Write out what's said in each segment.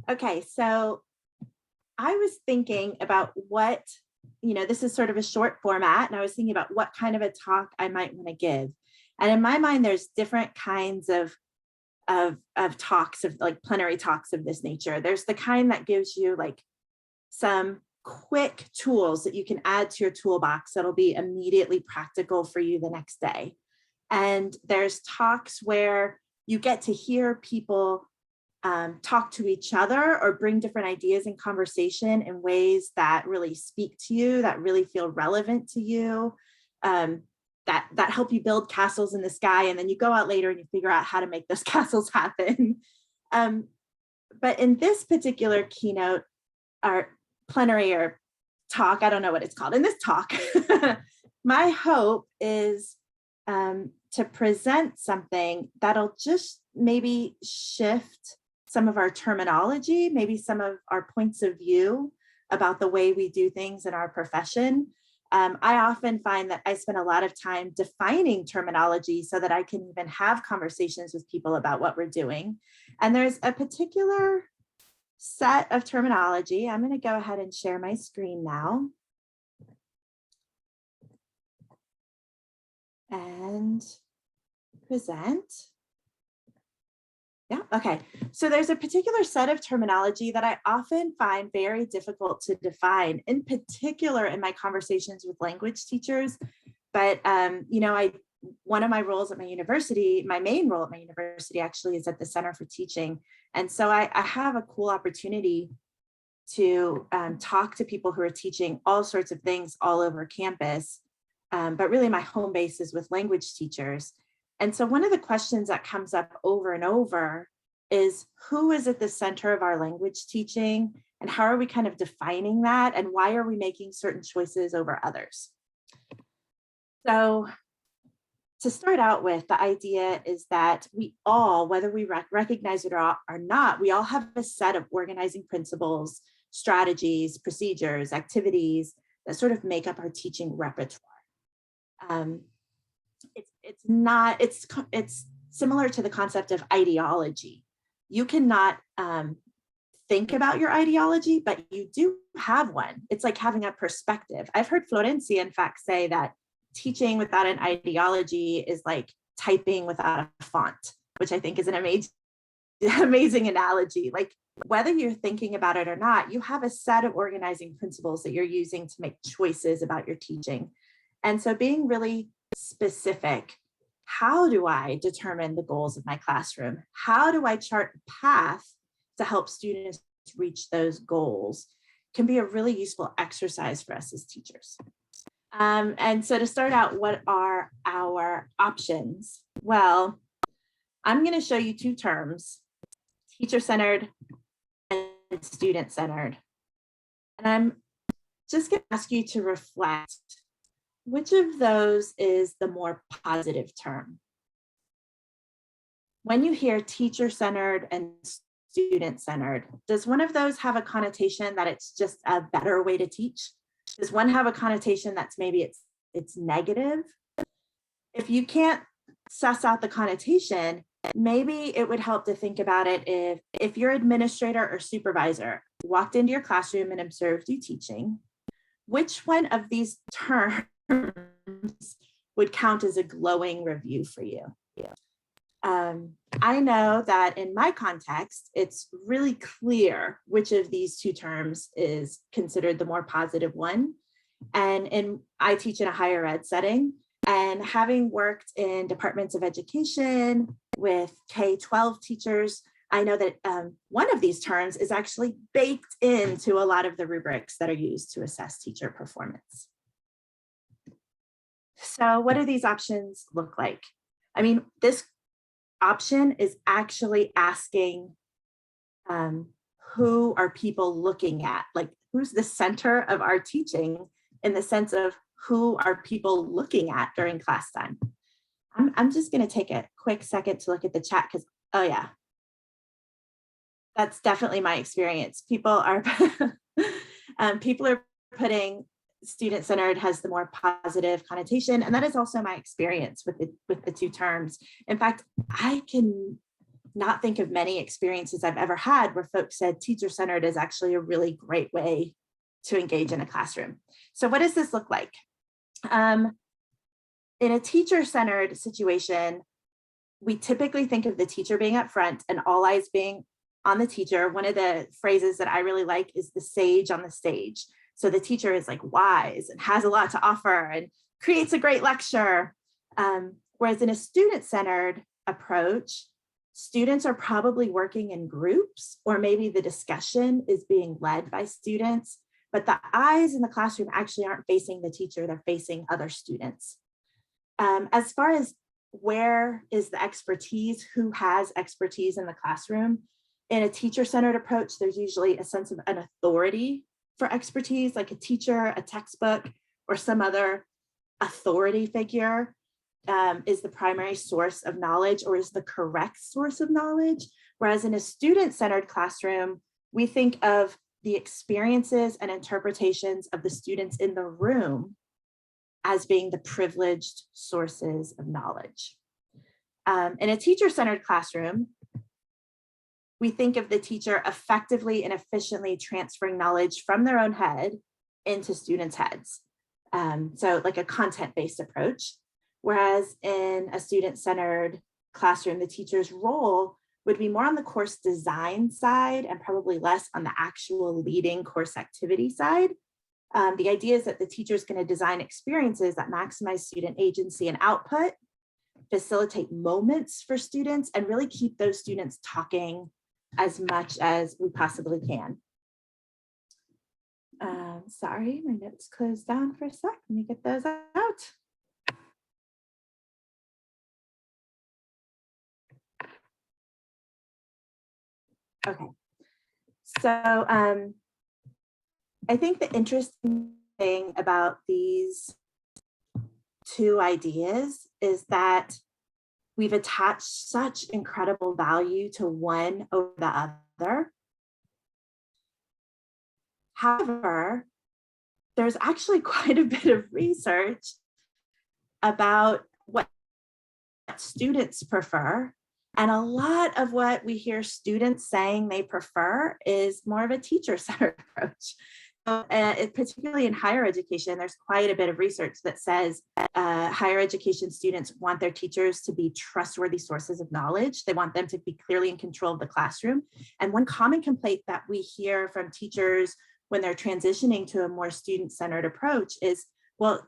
Okay, so I was thinking about what, this is sort of a short format, and I was thinking about what kind of a talk I might want to give. And in my mind, there's different kinds of talks, of like plenary talks of this nature. There's the kind that gives you like some quick tools that you can add to your toolbox that'll be immediately practical for you the next day. And there's talks where you get to hear people talk to each other or bring different ideas in conversation in ways that really speak to you, that really feel relevant to you, that help you build castles in the sky. And then you go out later and you figure out how to make those castles happen. But in this particular keynote, or plenary or talk, I don't know what it's called, in this talk, my hope is to present something that'll just maybe shift some of our terminology, maybe some of our points of view about the way we do things in our profession. I often find that I spend a lot of time defining terminology so that I can even have conversations with people about what we're doing. And there's a particular set of terminology. I'm going to go ahead and share my screen now. And present. Yeah, okay. So there's a particular set of terminology that I often find very difficult to define, in particular in my conversations with language teachers. But, one of my roles at my university, my main role at my university actually is at the Center for Teaching. And so I have a cool opportunity to talk to people who are teaching all sorts of things all over campus. But really my home base is with language teachers. And so one of the questions that comes up over and over is, who is at the center of our language teaching, and how are we kind of defining that, and why are we making certain choices over others? So to start out with, the idea is that we all, whether we recognize it or not, we all have a set of organizing principles, strategies, procedures, activities that sort of make up our teaching repertoire. It's similar to the concept of ideology. You cannot think about your ideology, but you do have one. It's like having a perspective. I've heard Florencia, in fact, say that teaching without an ideology is like typing without a font, which I think is an amazing analogy. Like, whether you're thinking about it or not, you have a set of organizing principles that you're using to make choices about your teaching. And so being really specific, how do I determine the goals of my classroom? How do I chart a path to help students reach those goals? Can be a really useful exercise for us as teachers. And so to start out, what are our options? Well, I'm going to show you two terms: teacher-centered and student-centered. And I'm just going to ask you to reflect, which of those is the more positive term? When you hear teacher-centered and student-centered, does one of those have a connotation that it's just a better way to teach? Does one have a connotation that's maybe it's negative? If you can't suss out the connotation, maybe it would help to think about it if your administrator or supervisor walked into your classroom and observed you teaching, which one of these terms would count as a glowing review for you? I know that in my context, it's really clear which of these two terms is considered the more positive one. And I teach in a higher ed setting, and having worked in departments of education with K-12 teachers, I know that one of these terms is actually baked into a lot of the rubrics that are used to assess teacher performance. So what do these options look like? I mean, this option is actually asking, who are people looking at? Like, who's the center of our teaching, in the sense of who are people looking at during class time? I'm just going to take a quick second to look at the chat, because, oh yeah, that's definitely my experience. People are putting student-centered has the more positive connotation, and that is also my experience with the two terms. In fact, I can not think of many experiences I've ever had where folks said teacher-centered is actually a really great way to engage in a classroom. So what does this look like? In a teacher-centered situation, we typically think of the teacher being up front and all eyes being on the teacher. One of the phrases that I really like is the sage on the stage. So the teacher is like wise and has a lot to offer and creates a great lecture. Whereas in a student-centered approach, students are probably working in groups, or maybe the discussion is being led by students, but the eyes in the classroom actually aren't facing the teacher, they're facing other students. As far as where is the expertise, who has expertise in the classroom, in a teacher-centered approach, there's usually a sense of an authority for expertise, like a teacher, a textbook, or some other authority figure is the primary source of knowledge or is the correct source of knowledge. Whereas in a student-centered classroom, we think of the experiences and interpretations of the students in the room as being the privileged sources of knowledge. In a teacher-centered classroom, we think of the teacher effectively and efficiently transferring knowledge from their own head into students' heads. So like a content-based approach. Whereas in a student-centered classroom, the teacher's role would be more on the course design side and probably less on the actual leading course activity side. The idea is that the teacher is going to design experiences that maximize student agency and output, facilitate moments for students, and really keep those students talking as much as we possibly can. Sorry, my notes closed down for a sec. Let me get those out. Okay, so I think the interesting thing about these two ideas is that we've attached such incredible value to one over the other. However, there's actually quite a bit of research about what students prefer. And a lot of what we hear students saying they prefer is more of a teacher-centered approach. Particularly in higher education, there's quite a bit of research that says higher education students want their teachers to be trustworthy sources of knowledge. They want them to be clearly in control of the classroom. And one common complaint that we hear from teachers when they're transitioning to a more student-centered approach is, well,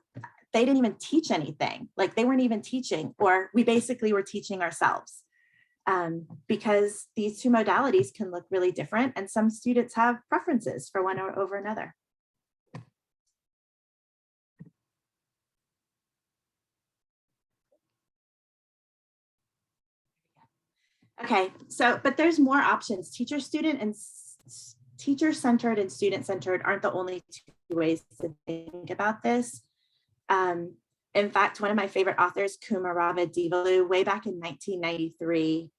they didn't even teach anything. Like they weren't even teaching, or we basically were teaching ourselves. Because these two modalities can look really different and some students have preferences for one over another. Okay, so, but there's more options. Teacher-centered and student-centered aren't the only two ways to think about this. In fact, one of my favorite authors, Kumarava Devalu, way back in 1993,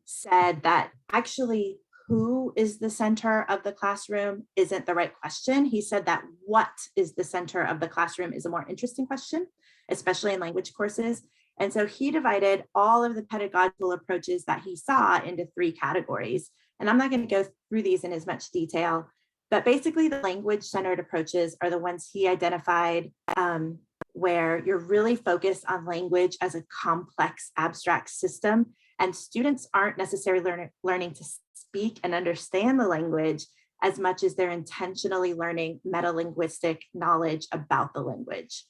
said that actually who is the center of the classroom isn't the right question. He said that what is the center of the classroom is a more interesting question, especially in language courses. And so he divided all of the pedagogical approaches that he saw into 3 categories. And I'm not going to go through these in as much detail, but basically the language-centered approaches are the ones he identified where you're really focused on language as a complex abstract system. And students aren't necessarily learning to speak and understand the language as much as they're intentionally learning metalinguistic knowledge about the language.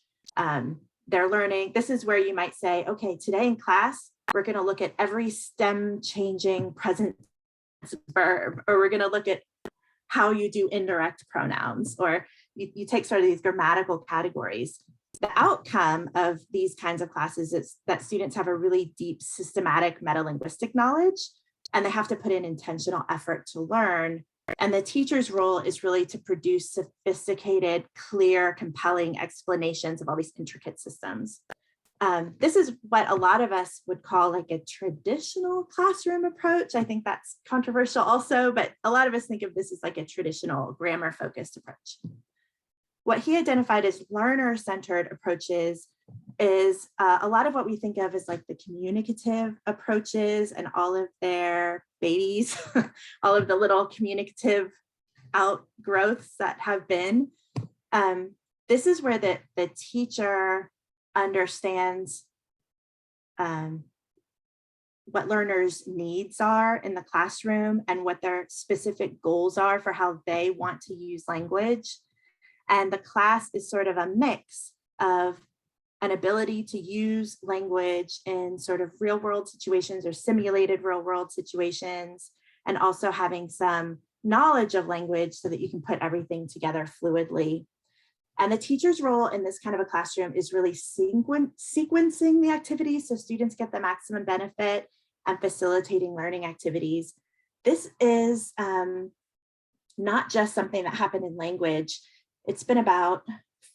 They're learning, this is where you might say, okay, today in class, we're going to look at every stem changing present verb, or we're going to look at how you do indirect pronouns, or you take sort of these grammatical categories. The outcome of these kinds of classes is that students have a really deep systematic metalinguistic knowledge, and they have to put in intentional effort to learn. And the teacher's role is really to produce sophisticated, clear, compelling explanations of all these intricate systems. This is what a lot of us would call like a traditional classroom approach. I think that's controversial also, but a lot of us think of this as like a traditional grammar-focused approach. What he identified as learner-centered approaches is a lot of what we think of as like the communicative approaches and all of their babies, all of the little communicative outgrowths that have been. This is where the teacher understands what learners' needs are in the classroom and what their specific goals are for how they want to use language. And the class is sort of a mix of an ability to use language in sort of real world situations or simulated real world situations, and also having some knowledge of language so that you can put everything together fluidly. And the teacher's role in this kind of a classroom is really sequencing the activities so students get the maximum benefit and facilitating learning activities. This is not just something that happened in language. It's been about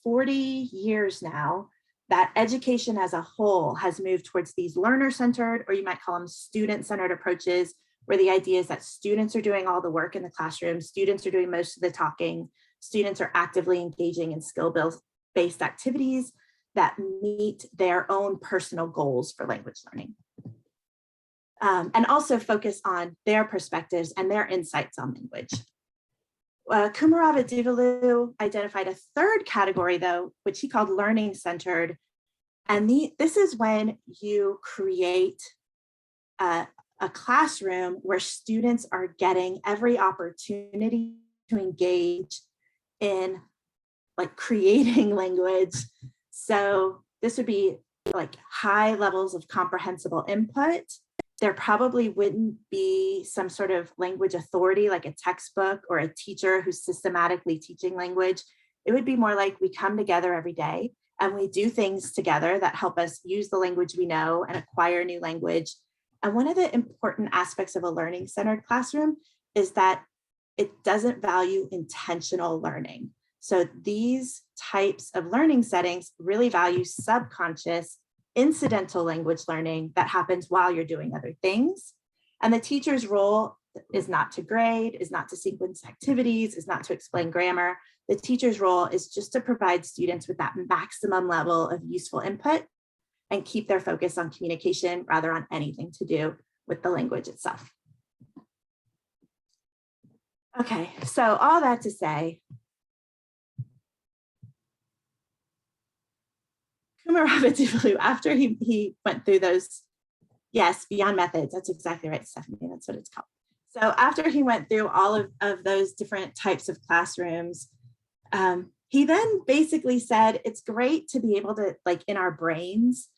40 years now that education as a whole has moved towards these learner-centered, or you might call them student-centered approaches, where the idea is that students are doing all the work in the classroom, students are doing most of the talking, students are actively engaging in skill-based activities that meet their own personal goals for language learning. And also focus on their perspectives and their insights on language. Kumarava identified a third category, though, which he called learning-centered. And this is when you create a classroom where students are getting every opportunity to engage in like creating language. So this would be like high levels of comprehensible input. There probably wouldn't be some sort of language authority like a textbook or a teacher who's systematically teaching language. It would be more like we come together every day and we do things together that help us use the language we know and acquire new language. And one of the important aspects of a learning-centered classroom is that it doesn't value intentional learning. So these types of learning settings really value subconscious, incidental language learning that happens while you're doing other things. And the teacher's role is not to grade, is not to sequence activities, is not to explain grammar. The teacher's role is just to provide students with that maximum level of useful input and keep their focus on communication rather on anything to do with the language itself. Okay, so all that to say, Kumarava, after he went through those, yes, beyond methods, that's exactly right, Stephanie, that's what it's called. So after he went through all of those different types of classrooms, he then basically said, it's great to be able to, like in our brains,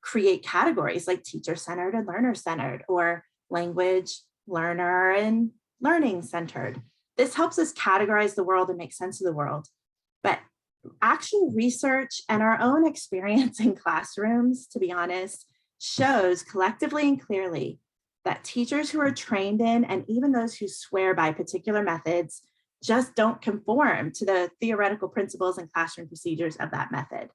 create categories like teacher-centered and learner-centered, or language, learner, and learning-centered. This helps us categorize the world and make sense of the world. But actual research and our own experience in classrooms, to be honest, shows collectively and clearly that teachers who are trained in, and even those who swear by particular methods, just don't conform to the theoretical principles and classroom procedures of that method.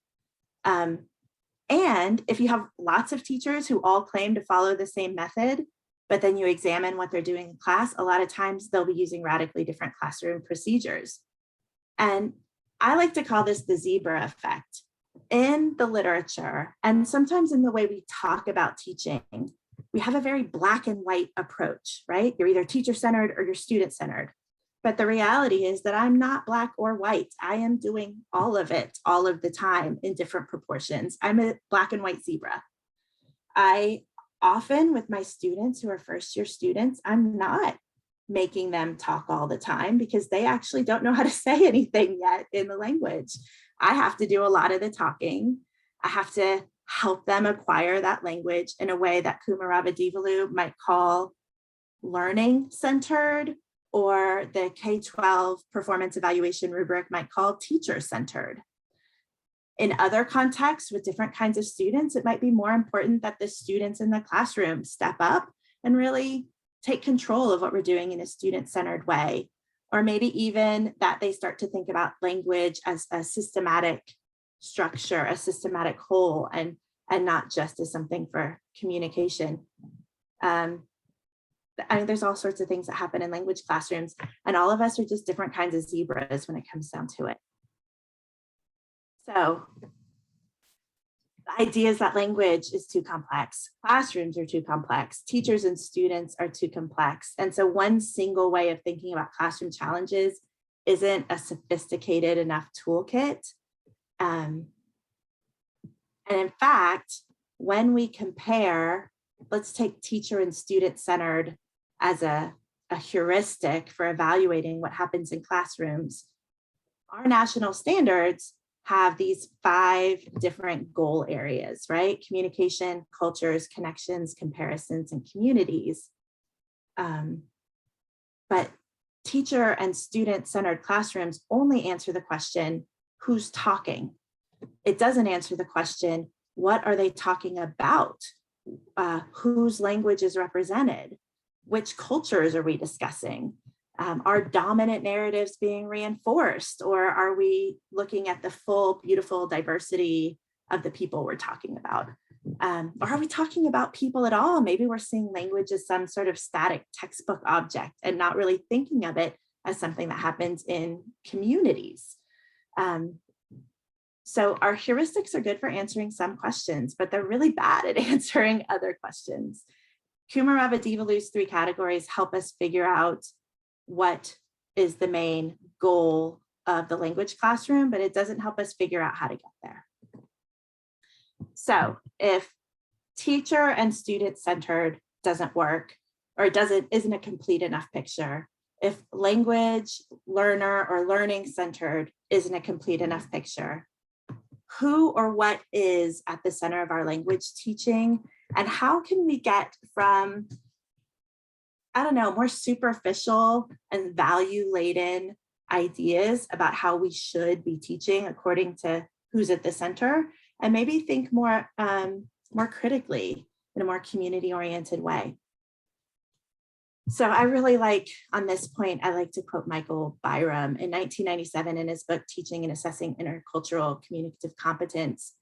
And if you have lots of teachers who all claim to follow the same method, but then you examine what they're doing in class, a lot of times they'll be using radically different classroom procedures. And I like to call this the zebra effect. In the literature, and sometimes in the way we talk about teaching, we have a very black and white approach, right? You're either teacher-centered or you're student-centered. But the reality is that I'm not black or white. I am doing all of it all of the time in different proportions. I'm a black and white zebra. I often, with my students who are first-year students, I'm not making them talk all the time because they actually don't know how to say anything yet in the language. I have to do a lot of the talking. I have to help them acquire that language in a way that Kumarava might call learning-centered, or the K-12 performance evaluation rubric might call teacher-centered. In other contexts with different kinds of students, it might be more important that the students in the classroom step up and really take control of what we're doing in a student-centered way. Or maybe even that they start to think about language as a systematic structure, a systematic whole, and not just as something for communication. I mean, there's all sorts of things that happen in language classrooms, and all of us are just different kinds of zebras when it comes down to it. So ideas that language is too complex, classrooms are too complex, teachers and students are too complex. And so one single way of thinking about classroom challenges isn't a sophisticated enough toolkit. And in fact, when we compare, let's take teacher and student centered as a heuristic for evaluating what happens in classrooms. Our national standards have these 5 different goal areas, right? Communication, cultures, connections, comparisons, and communities. But teacher and student centered classrooms only answer the question, who's talking? It doesn't answer the question, what are they talking about? Whose language is represented? Which cultures are we discussing? Are dominant narratives being reinforced, or are we looking at the full, beautiful diversity of the people we're talking about? Or are we talking about people at all? Maybe we're seeing language as some sort of static textbook object and not really thinking of it as something that happens in communities. So our heuristics are good for answering some questions, but they're really bad at answering other questions. Kumarova-Divalu's 3 categories help us figure out what is the main goal of the language classroom, but it doesn't help us figure out how to get there. So if teacher and student centered doesn't work, or isn't a complete enough picture, if language, learner, or learning centered isn't a complete enough picture, who or what is at the center of our language teaching, and how can we get from, I don't know, more superficial and value-laden ideas about how we should be teaching according to who's at the center, and maybe think more, more critically in a more community-oriented way. So I really like, on this point, I like to quote Michael Byram in 1997 in his book, Teaching and Assessing Intercultural Communicative Competence.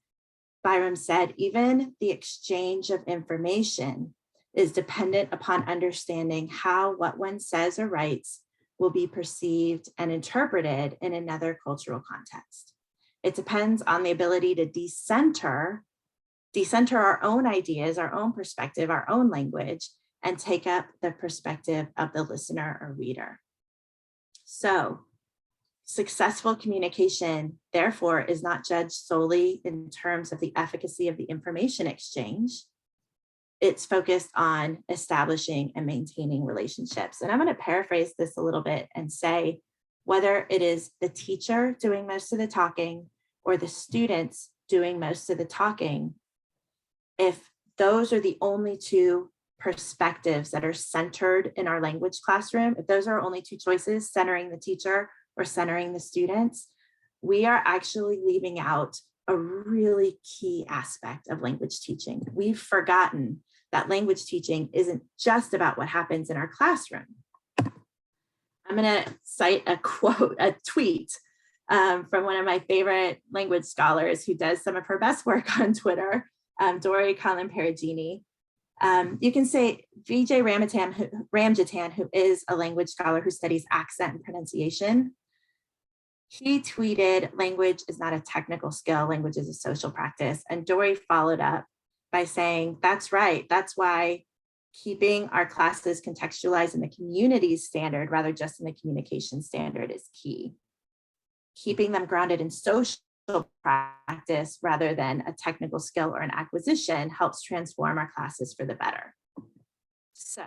Byram said, even the exchange of information is dependent upon understanding how what one says or writes will be perceived and interpreted in another cultural context. It depends on the ability to decenter our own ideas, our own perspective, our own language, and take up the perspective of the listener or reader. So successful communication, therefore, is not judged solely in terms of the efficacy of the information exchange. It's focused on establishing and maintaining relationships. And I'm going to paraphrase this a little bit and say, whether it is the teacher doing most of the talking or the students doing most of the talking, if those are the only 2 perspectives that are centered in our language classroom, if those are only 2 choices, centering the teacher or centering the students, we are actually leaving out a really key aspect of language teaching. We've forgotten that language teaching isn't just about what happens in our classroom. I'm going to cite a quote, a tweet from one of my favorite language scholars who does some of her best work on Twitter, Dori Collin-Perugini. You can say Vijay Ramjatan, who is a language scholar who studies accent and pronunciation. He tweeted, language is not a technical skill, language is a social practice. And Dori followed up by saying, that's right. That's why keeping our classes contextualized in the community's standard rather just in the communication standard is key. Keeping them grounded in social practice rather than a technical skill or an acquisition helps transform our classes for the better. So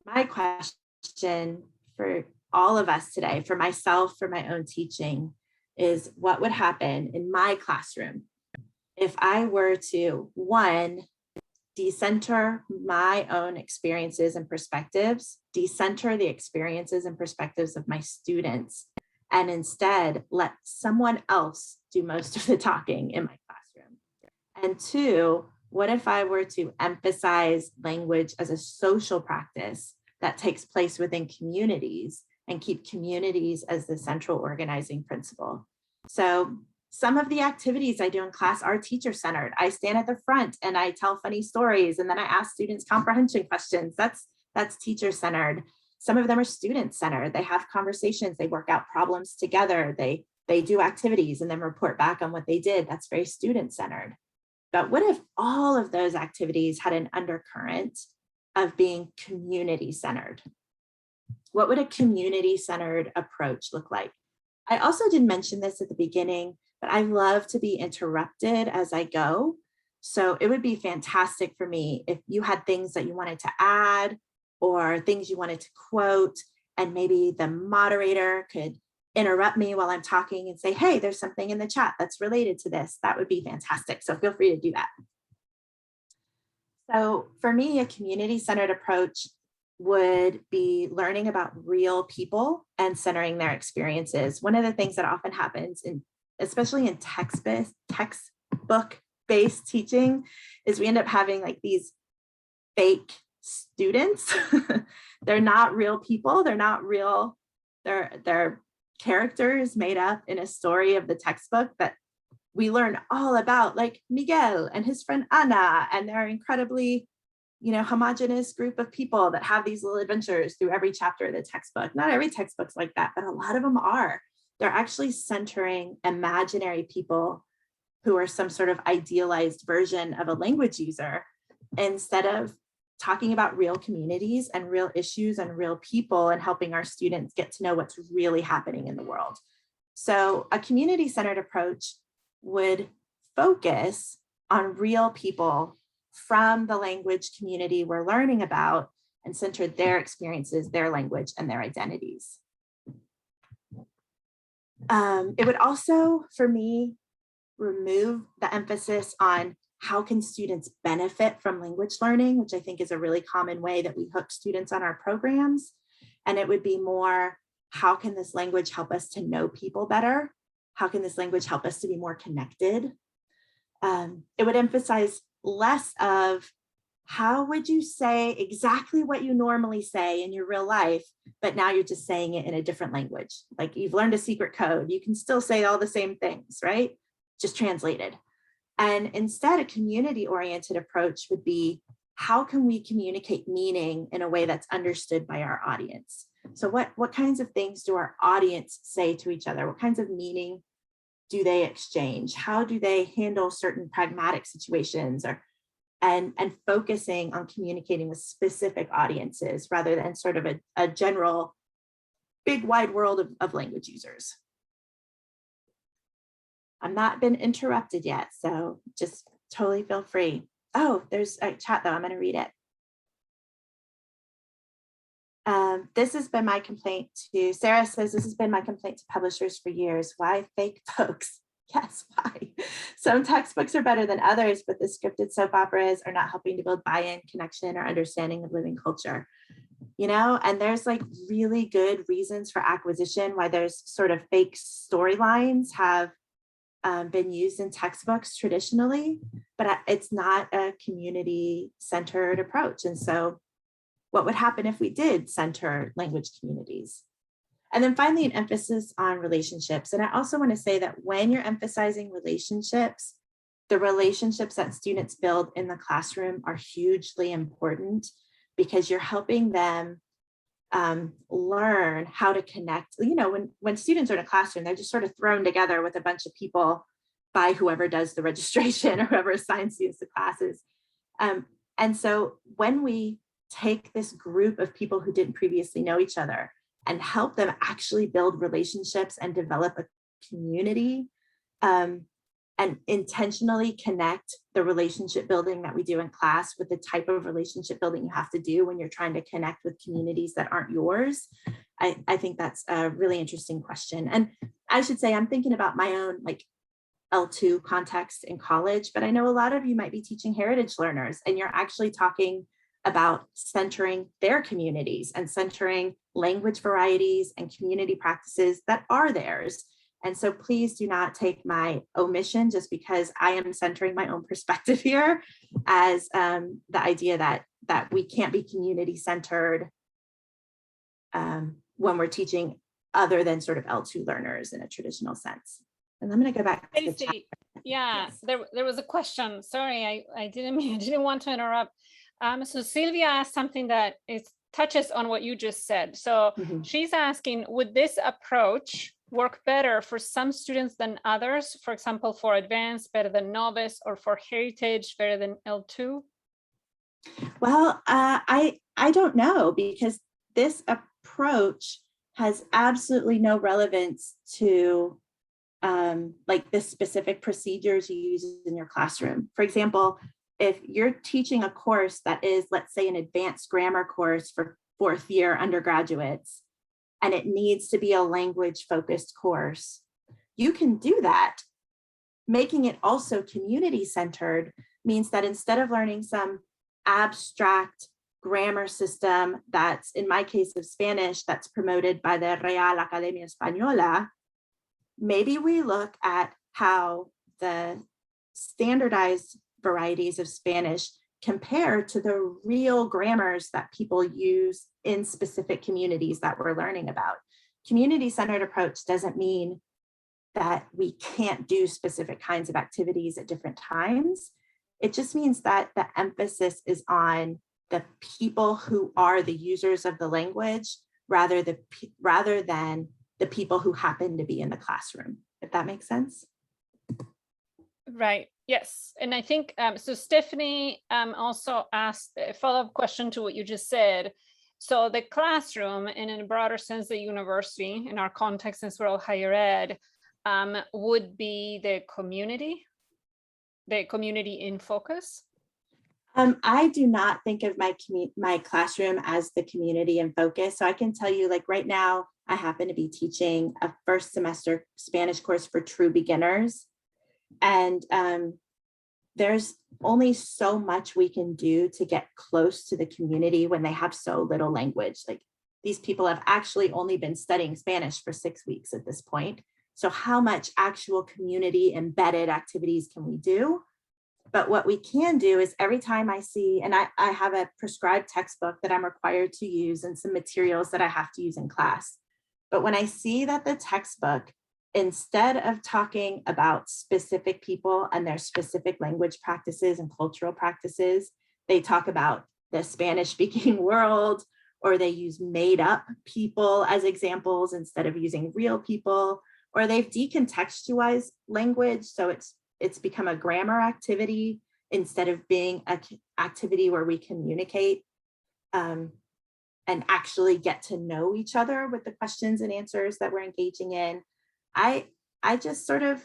my question for all of us today, for myself, for my own teaching, is what would happen in my classroom if I were to, 1, decenter my own experiences and perspectives, decenter the experiences and perspectives of my students, and instead let someone else do most of the talking in my classroom. And 2, what if I were to emphasize language as a social practice that takes place within communities and keep communities as the central organizing principle? So some of the activities I do in class are teacher-centered. I stand at the front and I tell funny stories, and then I ask students comprehension questions. That's teacher-centered. Some of them are student-centered. They have conversations, they work out problems together, they do activities and then report back on what they did. That's very student-centered. But what if all of those activities had an undercurrent of being community-centered? What would a community-centered approach look like? I also didn't mention this at the beginning, but I love to be interrupted as I go. So it would be fantastic for me if you had things that you wanted to add or things you wanted to quote, and maybe the moderator could interrupt me while I'm talking and say, hey, there's something in the chat that's related to this. That would be fantastic. So feel free to do that. So for me, a community-centered approach would be learning about real people and centering their experiences. One of the things that often happens, especially in textbook-based teaching, is we end up having like these fake students. They're not real people. They're not real. They're characters made up in a story of the textbook that we learn all about, like Miguel and his friend Ana, and they're incredibly, homogenous group of people that have these little adventures through every chapter of the textbook. Not every textbook's like that, but a lot of them are. They're actually centering imaginary people who are some sort of idealized version of a language user, instead of talking about real communities and real issues and real people and helping our students get to know what's really happening in the world. So a community-centered approach would focus on real people from the language community we're learning about and center their experiences, their language, and their identities. It would also, for me, remove the emphasis on how can students benefit from language learning, which I think is a really common way that we hook students on our programs. And it would be more, how can this language help us to know people better? How can this language help us to be more connected? It would emphasize less of how would you say exactly what you normally say in your real life, but now you're just saying it in a different language. Like you've learned a secret code, you can still say all the same things, right? Just translated. And instead, a community-oriented approach would be, how can we communicate meaning in a way that's understood by our audience? So what kinds of things do our audience say to each other? What kinds of meaning do they exchange? How do they handle certain pragmatic situations, and focusing on communicating with specific audiences rather than sort of a general big wide world of language users? I've not been interrupted yet, so just totally feel free. Oh, there's a chat though, I'm gonna read it. This has been my complaint to, Sarah says, this has been my complaint to publishers for years. Why fake folks? Yes, why? Some textbooks are better than others, but the scripted soap operas are not helping to build buy-in, connection, or understanding of living culture. And there's like really good reasons for acquisition, why there's sort of fake storylines have been used in textbooks traditionally, but it's not a community-centered approach. And so what would happen if we did center language communities? And then finally, an emphasis on relationships. And I also want to say that when you're emphasizing relationships, the relationships that students build in the classroom are hugely important, because you're helping them learn how to connect. When students are in a classroom, they're just sort of thrown together with a bunch of people by whoever does the registration or whoever assigns students to classes. And so when we take this group of people who didn't previously know each other and help them actually build relationships and develop a community, and intentionally connect the relationship building that we do in class with the type of relationship building you have to do when you're trying to connect with communities that aren't yours, I think that's a really interesting question. And I should say, I'm thinking about my own like L2 context in college, but I know a lot of you might be teaching heritage learners, and you're actually talking about centering their communities and centering language varieties and community practices that are theirs. And so please do not take my omission just because I am centering my own perspective here as the idea that we can't be community centered when we're teaching other than sort of L2 learners in a traditional sense. And I'm going to go back to the chat. Yeah, yes. There was a question. Sorry, I didn't want to interrupt. So Sylvia asked something that touches on what you just said. So she's asking, would this approach work better for some students than others? For example, for advanced, better than novice, or for heritage, better than L2? Well, I don't know, because this approach has absolutely no relevance to like the specific procedures you use in your classroom. For example, if you're teaching a course that is, let's say, an advanced grammar course for fourth year undergraduates, and it needs to be a language focused course, you can do that. Making it also community centered means that instead of learning some abstract grammar system that's, in my case of Spanish, that's promoted by the Real Academia Española, maybe we look at how the standardized varieties of Spanish compare to the real grammars that people use in specific communities that we're learning about. Community-centered approach doesn't mean that we can't do specific kinds of activities at different times. It just means that the emphasis is on the people who are the users of the language rather than the people who happen to be in the classroom, if that makes sense. Right. Yes. And I think, so Stephanie also asked a follow-up question to what you just said. So the classroom, and in a broader sense, the university, in our context as well, higher ed, would be the community in focus? I do not think of my classroom as the community in focus. So I can tell you, like right now, I happen to be teaching a first semester Spanish course for true beginners. And there's only so much we can do to get close to the community when they have so little language. Like, these people have actually only been studying Spanish for 6 weeks at this point. So how much actual community embedded activities can we do? But what we can do is, every time I see, and I have a prescribed textbook that I'm required to use and some materials that I have to use in class. But when I see that the textbook, instead of talking about specific people and their specific language practices and cultural practices, they talk about the Spanish speaking world, or they use made up people as examples instead of using real people, or they've decontextualized language. So it's become a grammar activity instead of being an activity where we communicate and actually get to know each other with the questions and answers that we're engaging in. I just sort of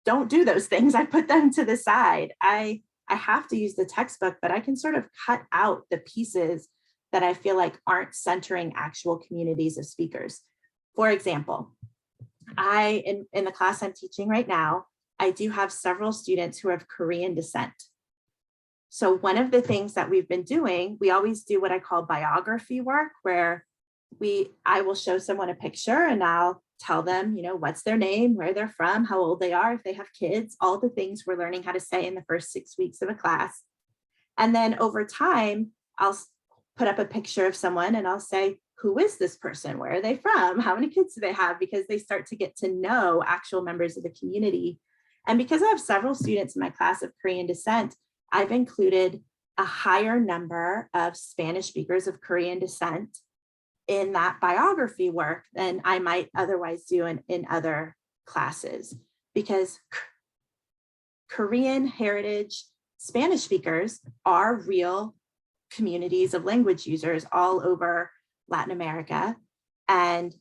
don't do those things. I put them to the side. I have to use the textbook, but I can sort of cut out the pieces that I feel like aren't centering actual communities of speakers. For example, in the class I'm teaching right now, I do have several students who are of Korean descent. So one of the things that we've been doing, we always do what I call biography work, where I will show someone a picture and I'll tell them, what's their name, where they're from, how old they are, if they have kids, all the things we're learning how to say in the first 6 weeks of a class. And then over time, I'll put up a picture of someone and I'll say, who is this person? Where are they from? How many kids do they have? Because they start to get to know actual members of the community. And because I have several students in my class of Korean descent, I've included a higher number of Spanish speakers of Korean descent in that biography work than I might otherwise do in other classes, because Korean heritage Spanish speakers are real communities of language users all over Latin America. And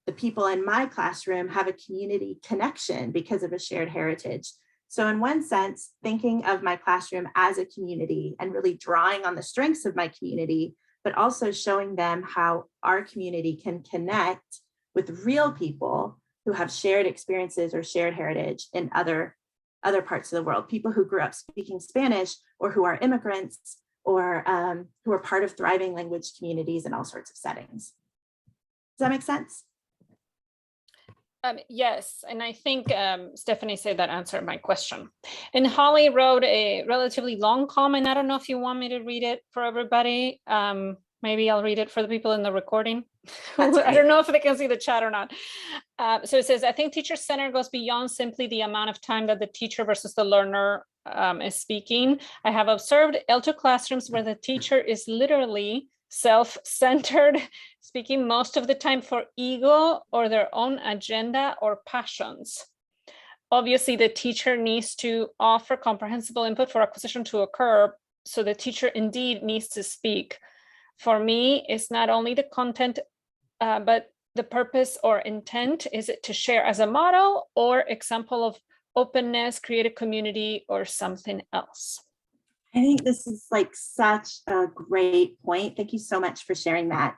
the people in my classroom have a community connection because of a shared heritage. So in one sense, thinking of my classroom as a community and really drawing on the strengths of my community, but also showing them how our community can connect with real people who have shared experiences or shared heritage in other parts of the world, people who grew up speaking Spanish, or who are immigrants, or who are part of thriving language communities in all sorts of settings. Does that make sense? Yes, and I think Stephanie said that answered my question. And Holly wrote a relatively long comment. I don't know if you want me to read it for everybody. Maybe I'll read it for the people in the recording. I don't know if they can see the chat or not. So it says, I think teacher-centered goes beyond simply the amount of time that the teacher versus the learner is speaking. I have observed L2 classrooms where the teacher is literally self-centered, speaking most of the time for ego or their own agenda or passions. Obviously, the teacher needs to offer comprehensible input for acquisition to occur, so the teacher indeed needs to speak. For me, it's not only the content, but the purpose or intent. Is it to share as a model or example of openness, create a community, or something else? I think this is like such a great point. Thank you so much for sharing that.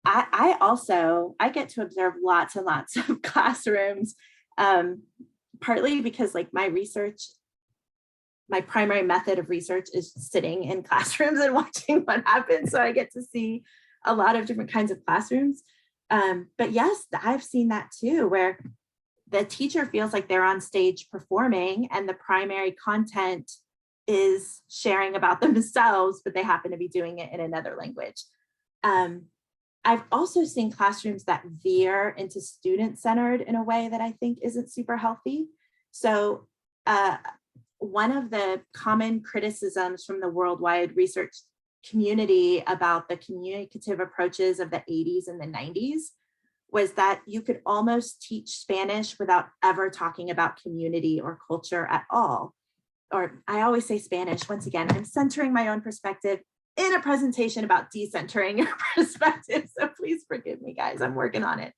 I get to observe lots and lots of classrooms, partly because like my primary method of research is sitting in classrooms and watching what happens. So I get to see a lot of different kinds of classrooms. But yes, I've seen that too, where the teacher feels like they're on stage performing and the primary content is sharing about themselves, but they happen to be doing it in another language. I've also seen classrooms that veer into student-centered in a way that I think isn't super healthy. So one of the common criticisms from the worldwide research community about the communicative approaches of the 80s and the 90s was that you could almost teach Spanish without ever talking about community or culture at all. Or I always say Spanish, once again, I'm centering my own perspective in a presentation about decentering your perspective. So please forgive me, guys, I'm working on it.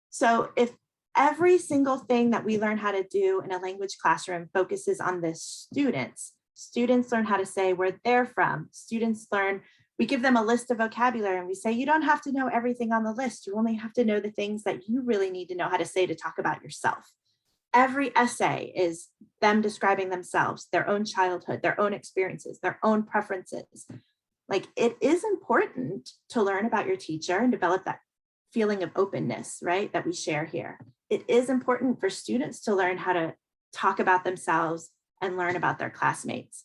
So if every single thing that we learn how to do in a language classroom focuses on the students learn how to say where they're from. Students learn, we give them a list of vocabulary and we say, you don't have to know everything on the list. You only have to know the things that you really need to know how to say to talk about yourself. Every essay is them describing themselves, their own childhood, their own experiences, their own preferences. Like, it is important to learn about your teacher and develop that feeling of openness, right, that we share here. It is important for students to learn how to talk about themselves and learn about their classmates.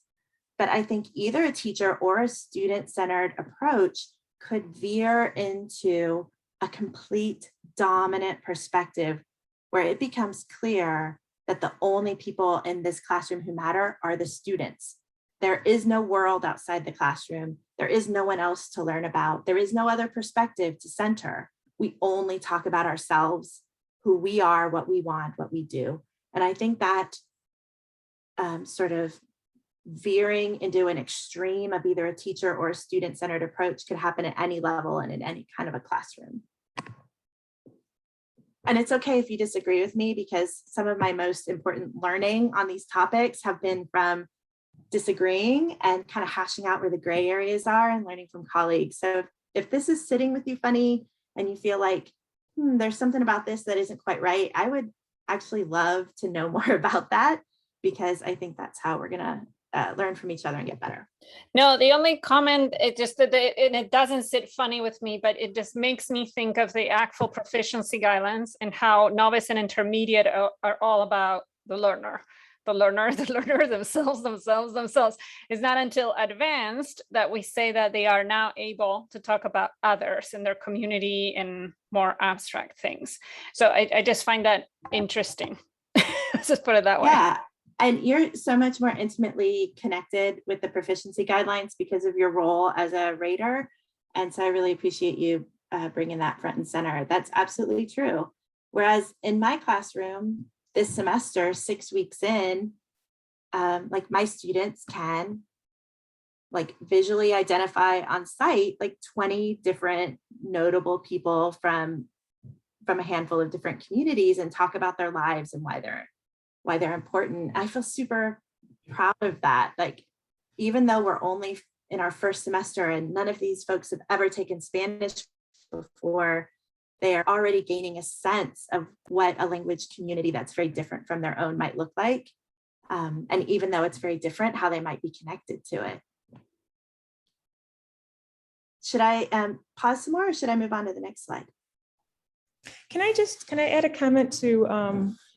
But I think either a teacher or a student-centered approach could veer into a complete dominant perspective where it becomes clear that the only people in this classroom who matter are the students. There is no world outside the classroom. There is no one else to learn about. There is no other perspective to center. We only talk about ourselves, who we are, what we want, what we do. And I think that sort of veering into an extreme of either a teacher or a student-centered approach could happen at any level and in any kind of a classroom. And it's okay if you disagree with me, because some of my most important learning on these topics have been from disagreeing and kind of hashing out where the gray areas are and learning from colleagues. So if this is sitting with you funny and you feel like there's something about this that isn't quite right, I would actually love to know more about that, because I think that's how we're gonna learn from each other and get better. No, the only comment, it just that it doesn't sit funny with me, but it just makes me think of the ACTFL proficiency guidelines and how novice and intermediate are all about the learner, themselves. It's not until advanced that we say that they are now able to talk about others in their community and more abstract things. So I just find that interesting. Let's just put it that way. Yeah. And you're so much more intimately connected with the proficiency guidelines because of your role as a rater. And so I really appreciate you bringing that front and center. That's absolutely true. Whereas in my classroom this semester, 6 weeks in, like my students can like visually identify on site like 20 different notable people from a handful of different communities and talk about their lives and why they're important. I feel super proud of that. Like, even though we're only in our first semester and none of these folks have ever taken Spanish before, they are already gaining a sense of what a language community that's very different from their own might look like. And even though it's very different, how they might be connected to it. Should I pause some more, or should I move on to the next slide? Can I add a comment to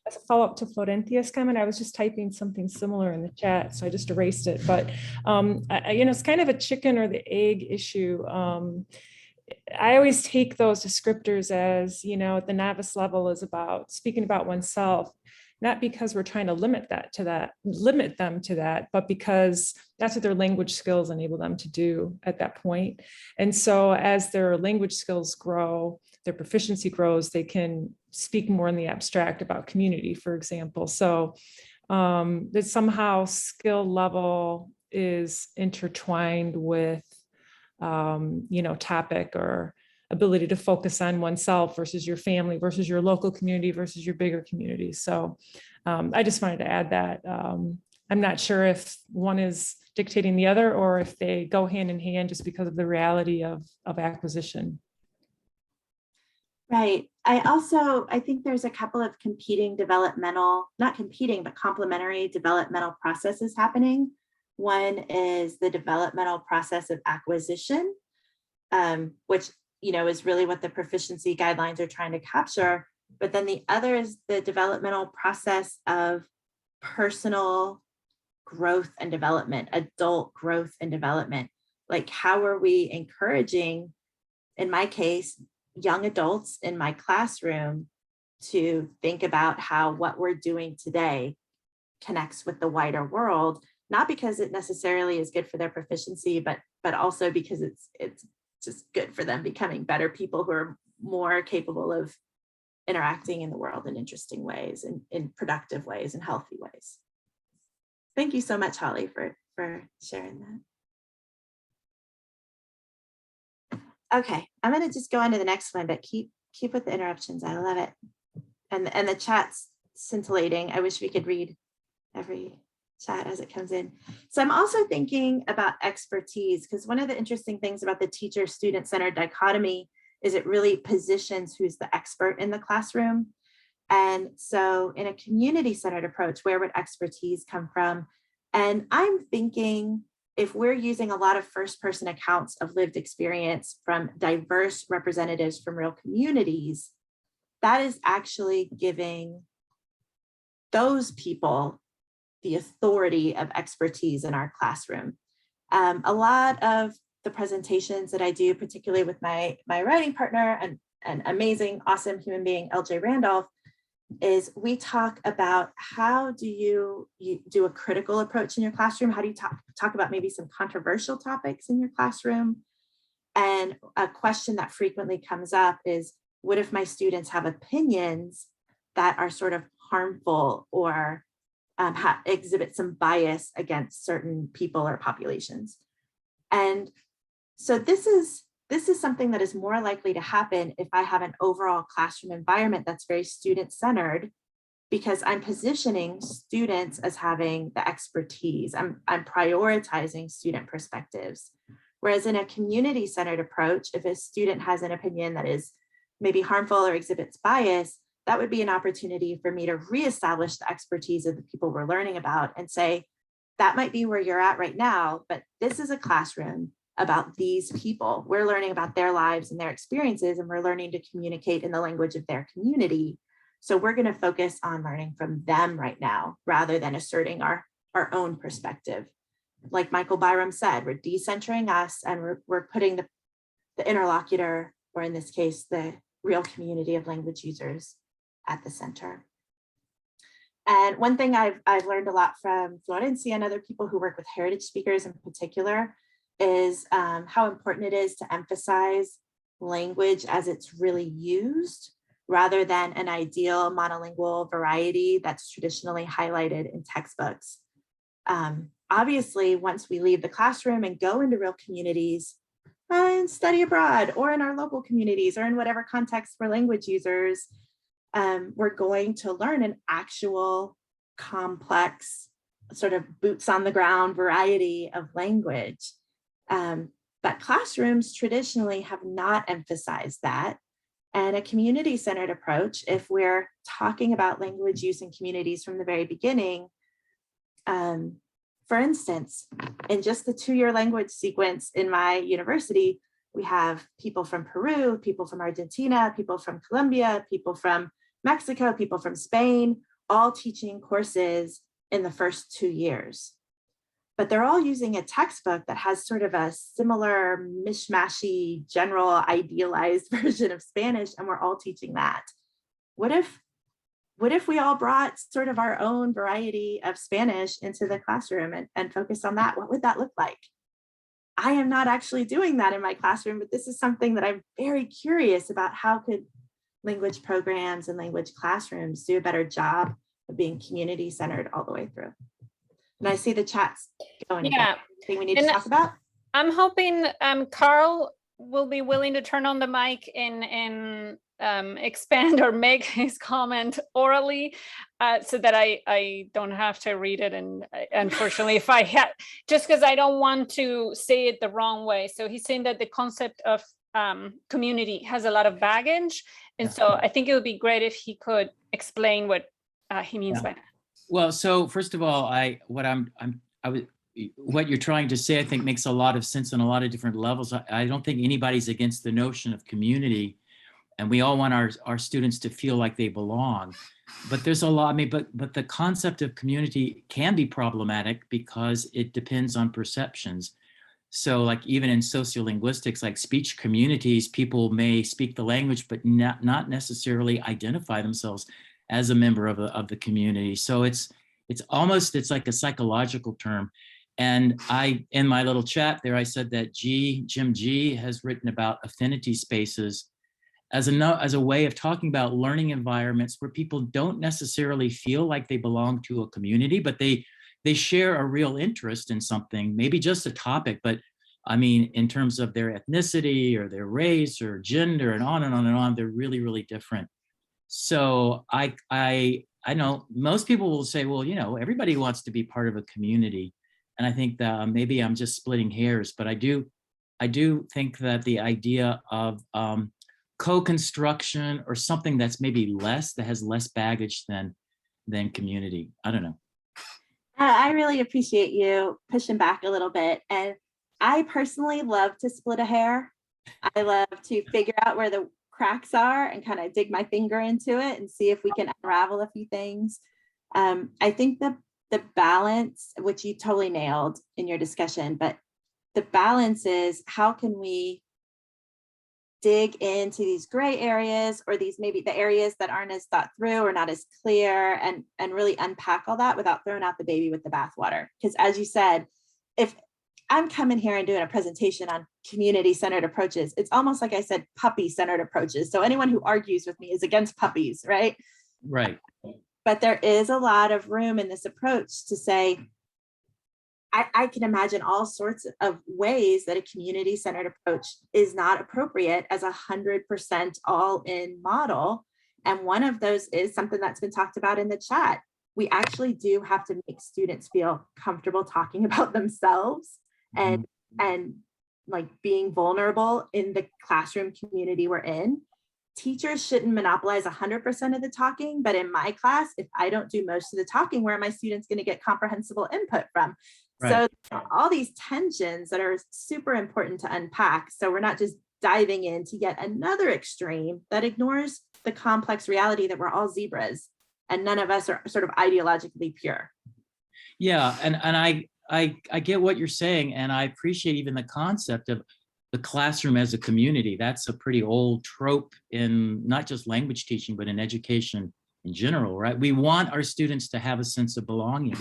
as a follow-up to Florentia's comment? I was just typing something similar in the chat, so I just erased it. But it's kind of a chicken or the egg issue. I always take those descriptors as, at the novice level is about speaking about oneself. not because we're trying to limit them to that, but because that's what their language skills enable them to do at that point. And so as their language skills grow, their proficiency grows, they can speak more in the abstract about community, for example. So that somehow skill level is intertwined with, topic or ability to focus on oneself versus your family versus your local community versus your bigger community. So I just wanted to add that. I'm not sure if one is dictating the other or if they go hand in hand just because of the reality of acquisition. Right. I think there's a couple of competing developmental, not competing, but complementary developmental processes happening. One is the developmental process of acquisition, which is really what the proficiency guidelines are trying to capture. But then the other is the developmental process of personal growth and development, adult growth and development. Like, how are we encouraging, in my case, young adults in my classroom to think about how what we're doing today connects with the wider world, not because it necessarily is good for their proficiency, but also because it's just good for them becoming better people who are more capable of interacting in the world in interesting ways and in productive ways and healthy ways. Thank you so much, Holly, for sharing that. Okay, I'm going to just go on to the next one, but keep with the interruptions. I love it. And the chat's scintillating. I wish we could read every chat as it comes in. So I'm also thinking about expertise, because one of the interesting things about the teacher-student centered dichotomy is it really positions who's the expert in the classroom. And so in a community-centered approach, where would expertise come from? And I'm thinking, if we're using a lot of first-person accounts of lived experience from diverse representatives from real communities, that is actually giving those people the authority of expertise in our classroom. A lot of the presentations that I do, particularly with my writing partner and an amazing, awesome human being, LJ Randolph, is we talk about how do you do a critical approach in your classroom? How do you talk about maybe some controversial topics in your classroom? And a question that frequently comes up is, what if my students have opinions that are sort of harmful or exhibit some bias against certain people or populations? And so this is something that is more likely to happen if I have an overall classroom environment that's very student-centered, because I'm positioning students as having the expertise. I'm prioritizing student perspectives. Whereas in a community-centered approach, if a student has an opinion that is maybe harmful or exhibits bias, that would be an opportunity for me to reestablish the expertise of the people we're learning about and say, that might be where you're at right now, but this is a classroom about these people. We're learning about their lives and their experiences, and we're learning to communicate in the language of their community. So we're going to focus on learning from them right now, rather than asserting our own perspective. Like Michael Byram said, we're decentering us, and we're putting the interlocutor, or in this case, the real community of language users, at the center. And one thing I've learned a lot from Florencia and other people who work with heritage speakers in particular is how important it is to emphasize language as it's really used, rather than an ideal monolingual variety that's traditionally highlighted in textbooks. Obviously, once we leave the classroom and go into real communities and study abroad, or in our local communities, or in whatever context for language users, we're going to learn an actual complex, sort of boots on the ground variety of language. But classrooms traditionally have not emphasized that. And a community-centered approach, if we're talking about language use in communities from the very beginning, for instance, in just the 2-year language sequence in my university, we have people from Peru, people from Argentina, people from Colombia, people from Mexico, people from Spain, all teaching courses in the first 2 years. But they're all using a textbook that has sort of a similar mishmashy, general idealized version of Spanish, and we're all teaching that. What if what if we all brought sort of our own variety of Spanish into the classroom and focused on that? What would that look like? I am not actually doing that in my classroom, but this is something that I'm very curious about. How could language programs and language classrooms do a better job of being community centered all the way through? And I see the chats going. Yeah. Anything we need to talk about? I'm hoping Carl will be willing to turn on the mic and expand or make his comment orally, so that I don't have to read it. And unfortunately, if I had, just because I don't want to say it the wrong way. So he's saying that the concept of community has a lot of baggage. And so I think it would be great if he could explain what he means by that. Well, so first of all, what you're trying to say, I think, makes a lot of sense on a lot of different levels. I don't think anybody's against the notion of community, and we all want our students to feel like they belong. But there's a lot, I mean, but the concept of community can be problematic because it depends on perceptions. So like even in sociolinguistics, like speech communities, people may speak the language, but not necessarily identify themselves as a member of the community. So it's like a psychological term. And in my little chat there, I said that Jim G has written about affinity spaces as a way of talking about learning environments where people don't necessarily feel like they belong to a community, but they share a real interest in something, maybe just a topic, but I mean, in terms of their ethnicity or their race or gender and on and on and on, they're really, really different. So I know most people will say, well, you know, everybody wants to be part of a community. And I think that maybe I'm just splitting hairs, but I do think that the idea of co-construction or something that's maybe that has less baggage than community. I don't know. I really appreciate you pushing back a little bit. And I personally love to split a hair. I love to figure out where the cracks are and kind of dig my finger into it and see if we can unravel a few things. I think the balance, which you totally nailed in your discussion, but the balance is how can we dig into these gray areas or these maybe the areas that aren't as thought through or not as clear and really unpack all that without throwing out the baby with the bathwater. Because as you said, if I'm coming here and doing a presentation on community-centered approaches, it's almost like I said puppy-centered approaches. So anyone who argues with me is against puppies, right? Right. But there is a lot of room in this approach to say, I can imagine all sorts of ways that a community-centered approach is not appropriate as 100% all-in model. And one of those is something that's been talked about in the chat. We actually do have to make students feel comfortable talking about themselves and like being vulnerable in the classroom community we're in. Teachers shouldn't monopolize 100% of the talking, but in my class, if I don't do most of the talking, where are my students going to get comprehensible input from? Right. So all these tensions that are super important to unpack. So we're not just diving into yet another extreme that ignores the complex reality that we're all zebras and none of us are sort of ideologically pure. Yeah, and I get what you're saying, and I appreciate even the concept of the classroom as a community. That's a pretty old trope in not just language teaching, but in education in general, right? We want our students to have a sense of belonging.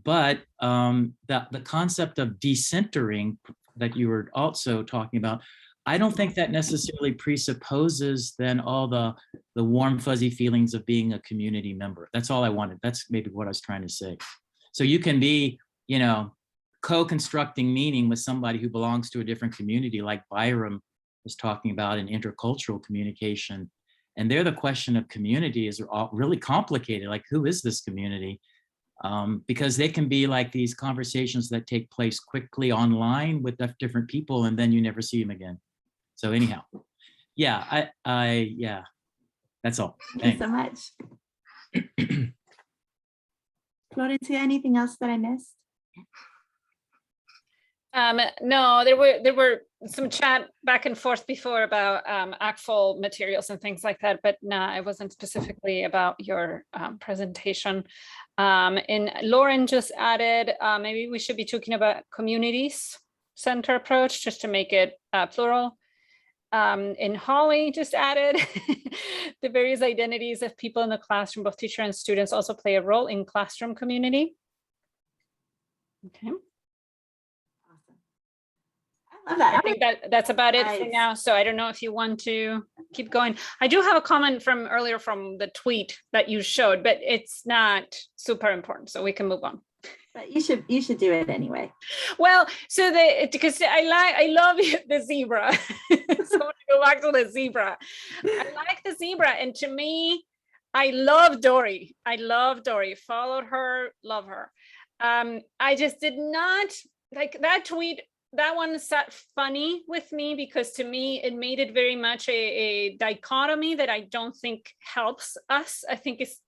But the concept of decentering that you were also talking about, I don't think that necessarily presupposes then all the warm, fuzzy feelings of being a community member. That's all I wanted. That's maybe what I was trying to say. So you can be, you know, co-constructing meaning with somebody who belongs to a different community, like Byram was talking about in intercultural communication. And there the question of community is really complicated. Like, who is this community? Because they can be like these conversations that take place quickly online with different people, and then you never see them again. So anyhow, yeah, yeah, that's all. Thank you so much. Florencia, anything else that I missed? No, there were some chat back and forth before about ACTFL materials and things like that, but no, it wasn't specifically about your presentation. And Lauren just added, maybe we should be talking about communities center approach just to make it plural. And Holly just added the various identities of people in the classroom, both teacher and students, also play a role in classroom community. Okay. Awesome. I love that. I think that's about it for Nice. now. So I don't know if you want to keep going. I do have a comment from earlier from the tweet that you showed, but it's not super important, so we can move on. But you should do it anyway. Well, so because I love the zebra. So I'm gonna go back to the zebra. I like the zebra, and to me, I love Dory. Followed her, love her. I just did not like that tweet. That one sat funny with me because to me it made it very much a dichotomy that I don't think helps us. I think it's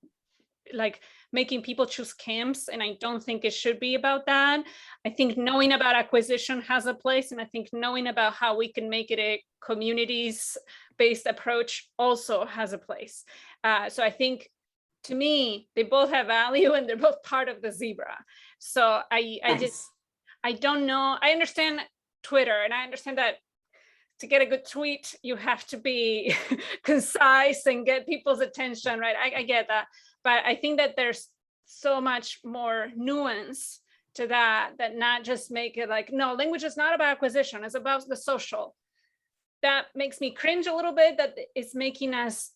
like making people choose camps, and I don't think it should be about that. I think knowing about acquisition has a place, and I think knowing about how we can make it a communities-based approach also has a place. So I think, to me, they both have value, and they're both part of the zebra. So I don't know. I understand Twitter, and I understand that to get a good tweet, you have to be concise and get people's attention, right? I get that. But I think that there's so much more nuance to that not just make it like, no, language is not about acquisition, it's about the social. That makes me cringe a little bit, that it's making us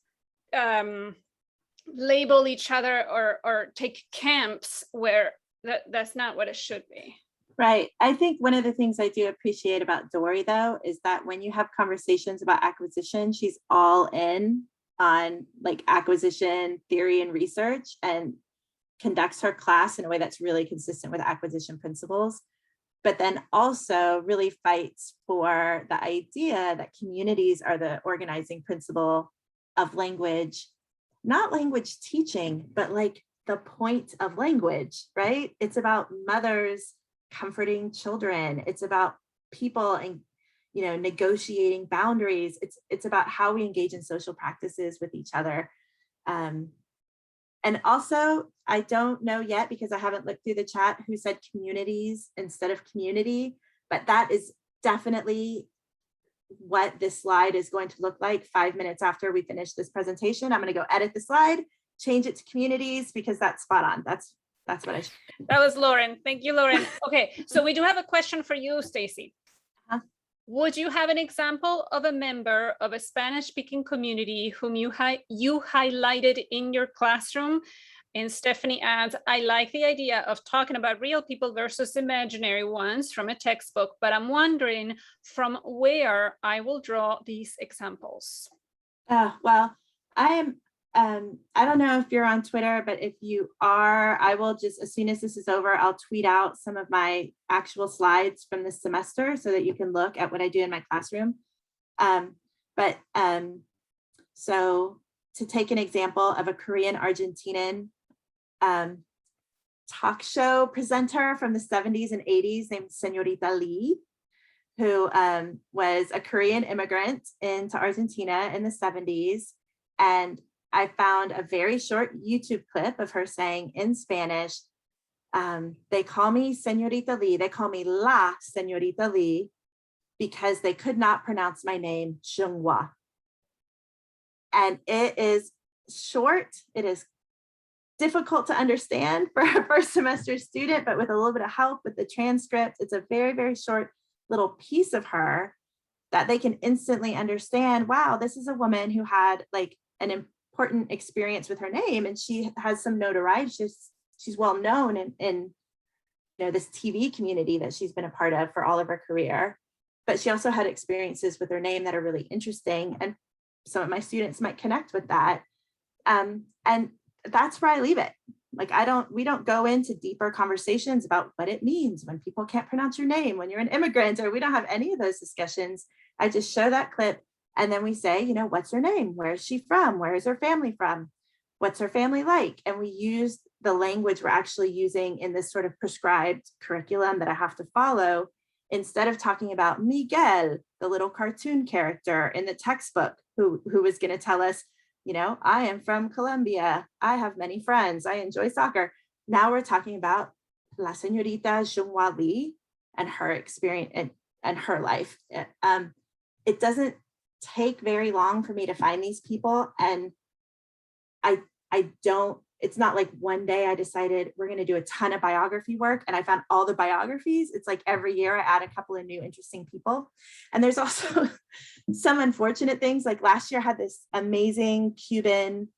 label each other or take camps where that's not what it should be. Right. I think one of the things I do appreciate about Dory, though, is that when you have conversations about acquisition, she's all in on like acquisition theory and research, and conducts her class in a way that's really consistent with acquisition principles, but then also really fights for the idea that communities are the organizing principle of language, not language teaching, but like the point of language, right? It's about mothers comforting children. It's about people and, negotiating boundaries. It's about how we engage in social practices with each other. And also, I don't know yet, because I haven't looked through the chat, who said communities instead of community, but that is definitely what this slide is going to look like 5 minutes after we finish this presentation. I'm going to go edit the slide, change it to communities, because that's spot on. That's what I should. That was Lauren. Thank you, Lauren. Okay, so we do have a question for you, Stacey. Would you have an example of a member of a Spanish-speaking community whom you highlighted in your classroom? And Stephanie adds, I like the idea of talking about real people versus imaginary ones from a textbook, but I'm wondering from where I will draw these examples. Well, I don't know if you're on Twitter, but if you are, I will just, as soon as this is over, I'll tweet out some of my actual slides from this semester so that you can look at what I do in my classroom. So to take an example of a Korean Argentinian talk show presenter from the 70s and 80s named Señorita Lee, who was a Korean immigrant into Argentina in the 70s. And I found a very short YouTube clip of her saying in Spanish, they call me Señorita Lee, they call me La Señorita Lee, because they could not pronounce my name, Zhenghua. And it is short, it is difficult to understand for a first semester student, but with a little bit of help with the transcript, it's a very, very short little piece of her that they can instantly understand, wow, this is a woman who had like an important experience with her name, and she has some notoriety. She's well known in this TV community that she's been a part of for all of her career, but she also had experiences with her name that are really interesting, and some of my students might connect with that. And that's where I leave it. Like, we don't go into deeper conversations about what it means when people can't pronounce your name, when you're an immigrant, or we don't have any of those discussions. I just show that clip, and then we say, what's her name? Where is she from? Where is her family from? What's her family like? And we use the language we're actually using in this sort of prescribed curriculum that I have to follow, instead of talking about Miguel, the little cartoon character in the textbook, who was going to tell us, I am from Colombia, I have many friends, I enjoy soccer. Now we're talking about La Señorita Zhenghua Li and her experience and her life. It doesn't take very long for me to find these people. And I don't, it's not like one day I decided we're going to do a ton of biography work and I found all the biographies. It's like every year I add a couple of new interesting people. And there's also some unfortunate things. Like last year I had this amazing Cuban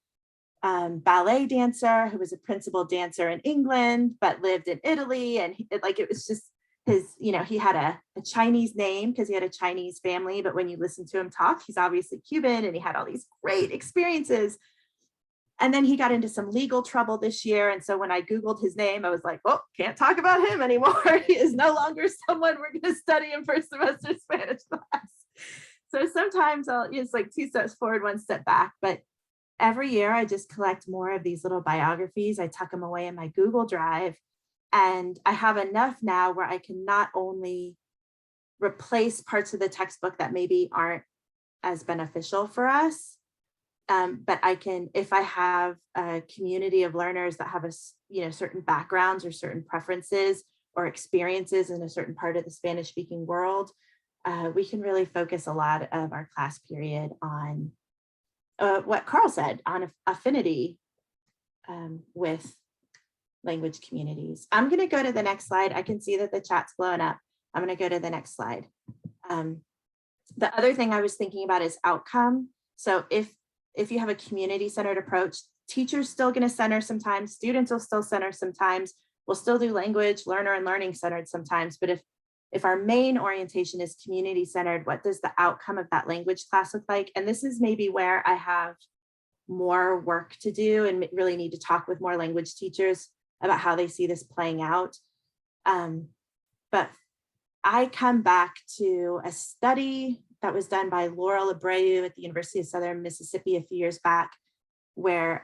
ballet dancer who was a principal dancer in England, but lived in Italy. And it was just his, he had a Chinese name because he had a Chinese family. But when you listen to him talk, he's obviously Cuban, and he had all these great experiences. And then he got into some legal trouble this year. And so when I Googled his name, I was like, well, can't talk about him anymore. He is no longer someone we're going to study in first semester Spanish class. So sometimes it's like 2 steps forward, 1 step back. But every year I just collect more of these little biographies. I tuck them away in my Google Drive. And I have enough now where I can not only replace parts of the textbook that maybe aren't as beneficial for us, but I can, if I have a community of learners that have certain backgrounds or certain preferences or experiences in a certain part of the Spanish speaking world, we can really focus a lot of our class period on what Carl said, on affinity with language communities. I'm going to go to the next slide. I can see that the chat's blowing up. I'm going to go to the next slide. The other thing I was thinking about is outcome. So if you have a community-centered approach, teachers still going to center sometimes, students will still center sometimes, we'll still do language, learner and learning centered sometimes. But if our main orientation is community-centered, what does the outcome of that language class look like? And this is maybe where I have more work to do and really need to talk with more language teachers about how they see this playing out. But I come back to a study that was done by Laura Abreu at the University of Southern Mississippi a few years back, where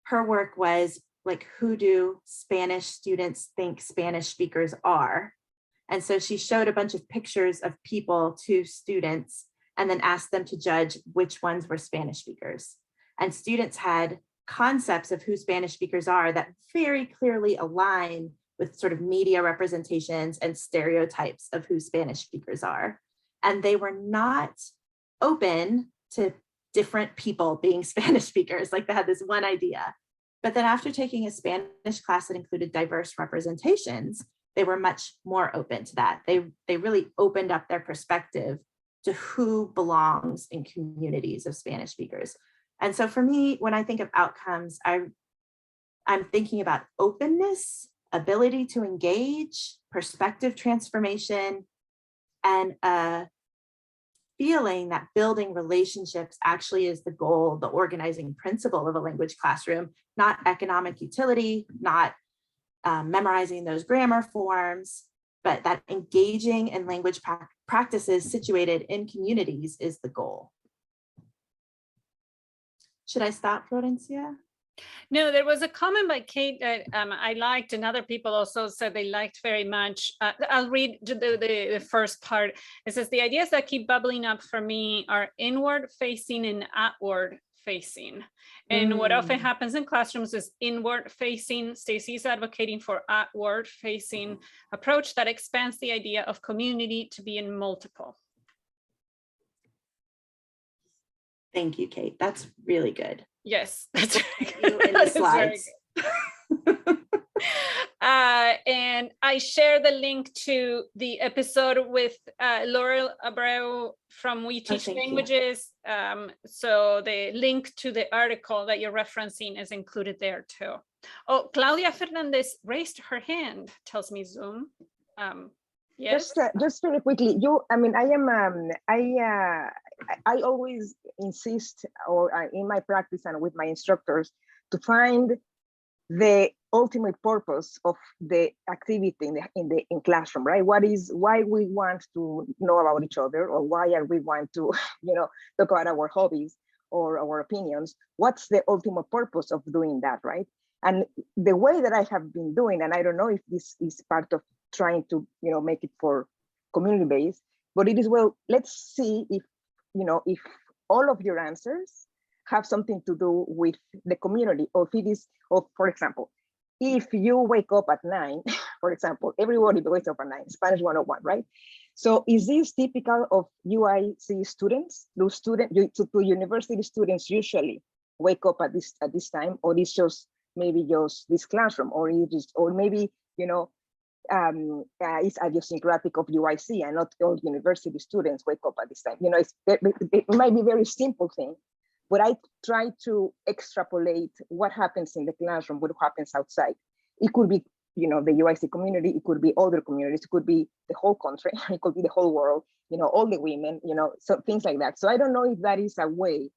her work was like, who do Spanish students think Spanish speakers are? And so she showed a bunch of pictures of people to students and then asked them to judge which ones were Spanish speakers. And students had concepts of who Spanish speakers are that very clearly align with sort of media representations and stereotypes of who Spanish speakers are. And they were not open to different people being Spanish speakers. Like they had this one idea. But then after taking a Spanish class that included diverse representations, they were much more open to that. They really opened up their perspective to who belongs in communities of Spanish speakers. And so for me, when I think of outcomes, I'm thinking about openness, ability to engage, perspective transformation, and a feeling that building relationships actually is the goal, the organizing principle of a language classroom, not economic utility, not memorizing those grammar forms, but that engaging in language practices situated in communities is the goal. Should I stop, Florencia? No, there was a comment by Kate that I liked, and other people also said they liked very much. I'll read the first part. It says, the ideas that keep bubbling up for me are inward facing and outward facing. And what often happens in classrooms is inward facing. Stacey is advocating for outward facing approach that expands the idea of community to be in multiple. Thank you, Kate. That's really good. Yes, that's you in the slides. And I share the link to the episode with Laura Abreu from We Teach Languages. So the link to the article that you're referencing is included there too. Oh, Claudia Fernandez raised her hand, tells me Zoom. Yes. Just very quickly, I always insist, or in my practice and with my instructors, to find the ultimate purpose of the activity in classroom, right? Why we want to know about each other, or why are we want to, talk about our hobbies or our opinions? What's the ultimate purpose of doing that, right? And the way that I have been doing, and I don't know if this is part of trying to, make it for community based, but it is, well, let's see if all of your answers have something to do with the community, or if it is, or for example, if you wake up at 9, for example, everybody wakes up at 9, Spanish 101, right? So is this typical of UIC students? Do university students usually wake up at this time, or is just maybe just this classroom, or maybe, you know, it's idiosyncratic of UIC and not all university students wake up at this time. You know, it might be a very simple thing, but I try to extrapolate what happens in the classroom, what happens outside. It could be, you know, the UIC community, it could be other communities, it could be the whole country, it could be the whole world, you know, all the women, you know, so things like that. So I don't know if that is a way,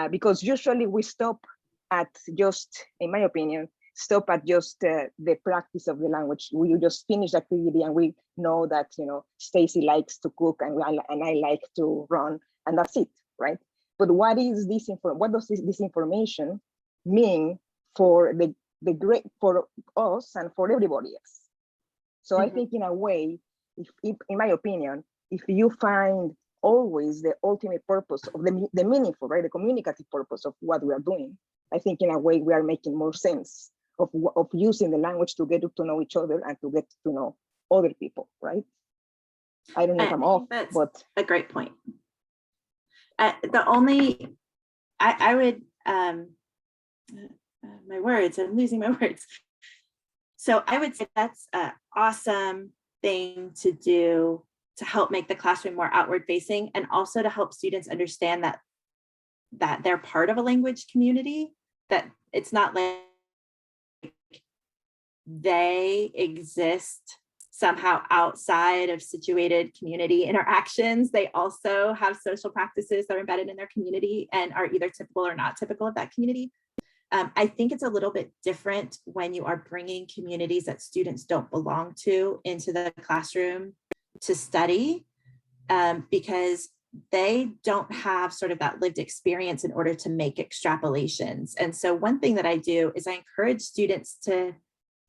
because usually we stop at just, in my opinion, stop at just the practice of the language. We just finish the activity and we know that, you know, Stacey likes to cook and I like to run, and that's it, right? But what is this what does this information mean for the great, for us and for everybody else? So I think in a way, if in my opinion, if you find always the ultimate purpose of the meaningful, right, the communicative purpose of what we are doing, I think in a way we are making more sense of using the language to get to know each other and to get to know other people, right? I don't know if I'm off, but a great point. The only, I would, my words, I'm losing my words. So I would say that's an awesome thing to do to help make the classroom more outward facing, and also to help students understand that they're part of a language community, that it's not like they exist somehow outside of situated community interactions. They also have social practices that are embedded in their community and are either typical or not typical of that community. I think it's a little bit different when you are bringing communities that students don't belong to into the classroom to study, because they don't have sort of that lived experience in order to make extrapolations. And so one thing that I do is I encourage students to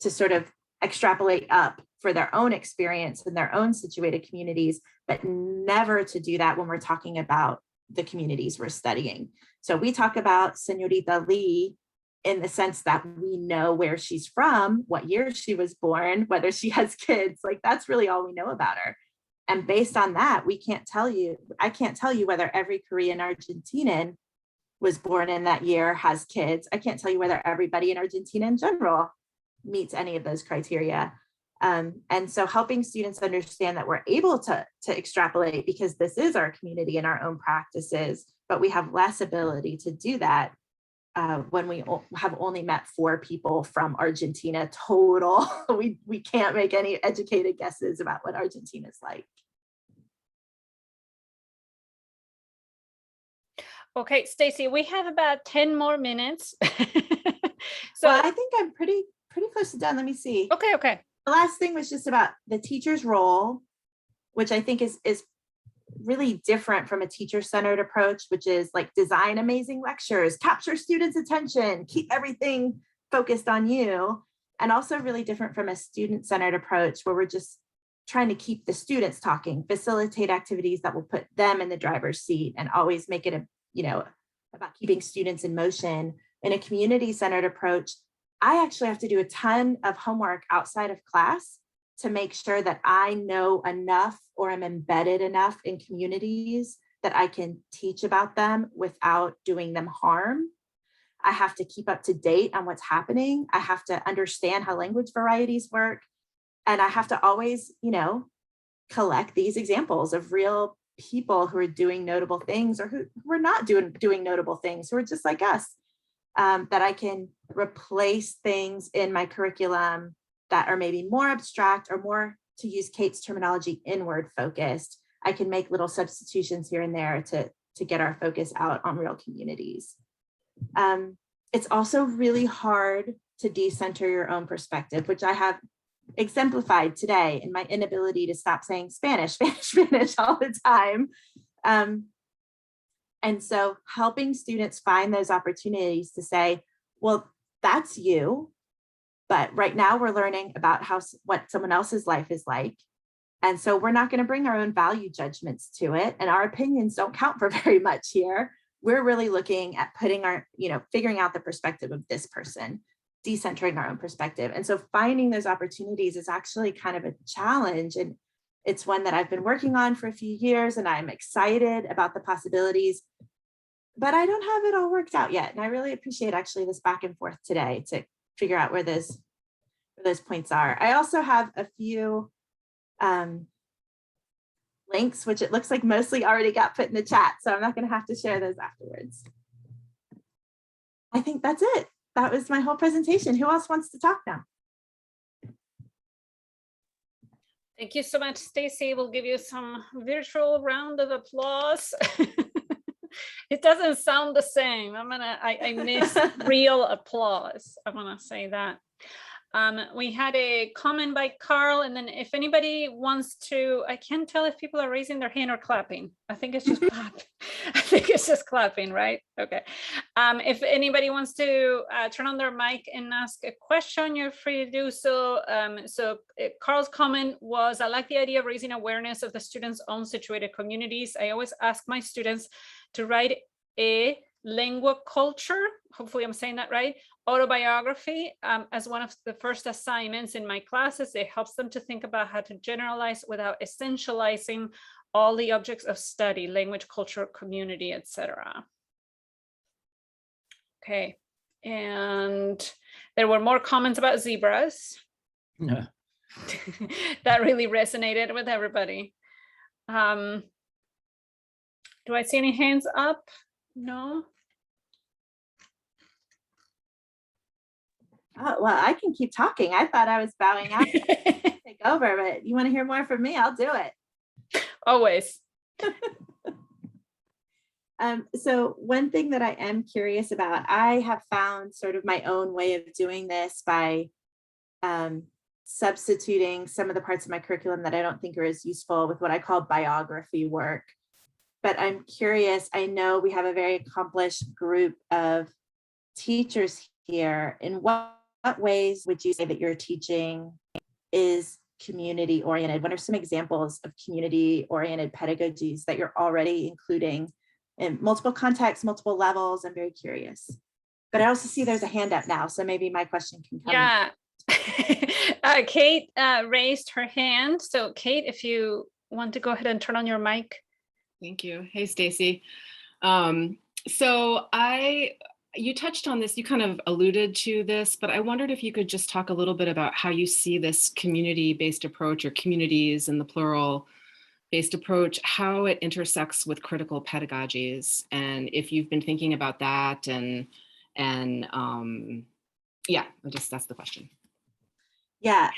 sort of extrapolate up for their own experience in their own situated communities, but never to do that when we're talking about the communities we're studying. So we talk about Señorita Lee in the sense that we know where she's from, what year she was born, whether she has kids, like that's really all we know about her. And based on that, I can't tell you whether every Korean Argentinian was born in that year, has kids. I can't tell you whether everybody in Argentina in general meets any of those criteria. And so helping students understand that we're able to extrapolate because this is our community and our own practices, but we have less ability to do that when we have only met 4 people from Argentina total. We can't make any educated guesses about what Argentina is like. Okay, Stacey, we have about 10 more minutes. So well, I think I'm pretty close to done. Let me see. Okay. The last thing was just about the teacher's role, which I think is really different from a teacher-centered approach, which is like design amazing lectures, capture students' attention, keep everything focused on you, and also really different from a student-centered approach where we're just trying to keep the students talking, facilitate activities that will put them in the driver's seat, and always make it about keeping students in motion. In a community-centered approach, I actually have to do a ton of homework outside of class to make sure that I know enough or am embedded enough in communities that I can teach about them without doing them harm. I have to keep up to date on what's happening. I have to understand how language varieties work. And I have to always, collect these examples of real people who are doing notable things or who are not doing notable things, who are just like us, that I can replace things in my curriculum that are maybe more abstract or more, to use Kate's terminology, inward focused. I can make little substitutions here and there to get our focus out on real communities. It's also really hard to decenter your own perspective, which I have exemplified today in my inability to stop saying Spanish all the time. And so helping students find those opportunities to say, well, that's you, but right now we're learning about what someone else's life is like. And so we're not going to bring our own value judgments to it. And our opinions don't count for very much here. We're really looking at figuring out the perspective of this person, decentering our own perspective. And so finding those opportunities is actually kind of a challenge. And It's one that I've been working on for a few years, and I'm excited about the possibilities, but I don't have it all worked out yet. And I really appreciate actually this back and forth today to figure out where those points are. I also have a few links, which it looks like mostly already got put in the chat, so I'm not going to have to share those afterwards. I think that's it. That was my whole presentation. Who else wants to talk now? Thank you so much, Stacey. We'll give you some virtual round of applause. It doesn't sound the same. I miss real applause. I want to say that. We had a comment by Carl, and then if anybody wants to, I can't tell if people are raising their hand or clapping. I think it's just clapping. I think it's just clapping, right? Okay. If anybody wants to turn on their mic and ask a question, you're free to do so. Carl's comment was, I like the idea of raising awareness of the students' own situated communities. I always ask my students to write a lingua culture, hopefully I'm saying that right, autobiography as one of the first assignments in my classes. It helps them to think about how to generalize without essentializing all the objects of study, language, culture, community, etc. Okay, and there were more comments about zebras. Yeah. That really resonated with everybody. Do I see any hands up? No. Oh, well, I can keep talking. I thought I was bowing out to take over, but you want to hear more from me? I'll do it. Always. So one thing that I am curious about, I have found sort of my own way of doing this by substituting some of the parts of my curriculum that I don't think are as useful with what I call biography work. But I'm curious, I know we have a very accomplished group of teachers here. In what ways would you say that your teaching is community oriented? What are some examples of community oriented pedagogies that you're already including in multiple contexts, multiple levels? I'm very curious. But I also see there's a hand up now, so maybe my question can come. Yeah. Kate raised her hand. So Kate, if you want to go ahead and turn on your mic. Thank you. Hey, Stacey. You touched on this, you kind of alluded to this, but I wondered if you could just talk a little bit about how you see this community-based approach, or communities in the plural-based approach, how it intersects with critical pedagogies, and if you've been thinking about that, and yeah, that's the question. Yeah.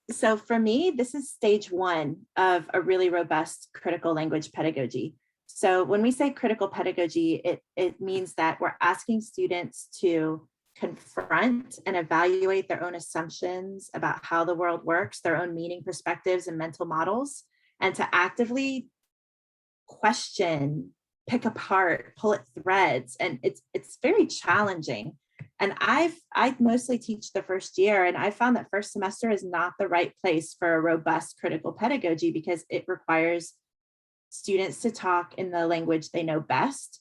So for me, this is stage one of a really robust critical language pedagogy. So when we say critical pedagogy, it means that we're asking students to confront and evaluate their own assumptions about how the world works, their own meaning, perspectives, and mental models, and to actively question, pick apart, pull at threads. And it's very challenging. And I mostly teach the first year, and I found that first semester is not the right place for a robust critical pedagogy because it requires students to talk in the language they know best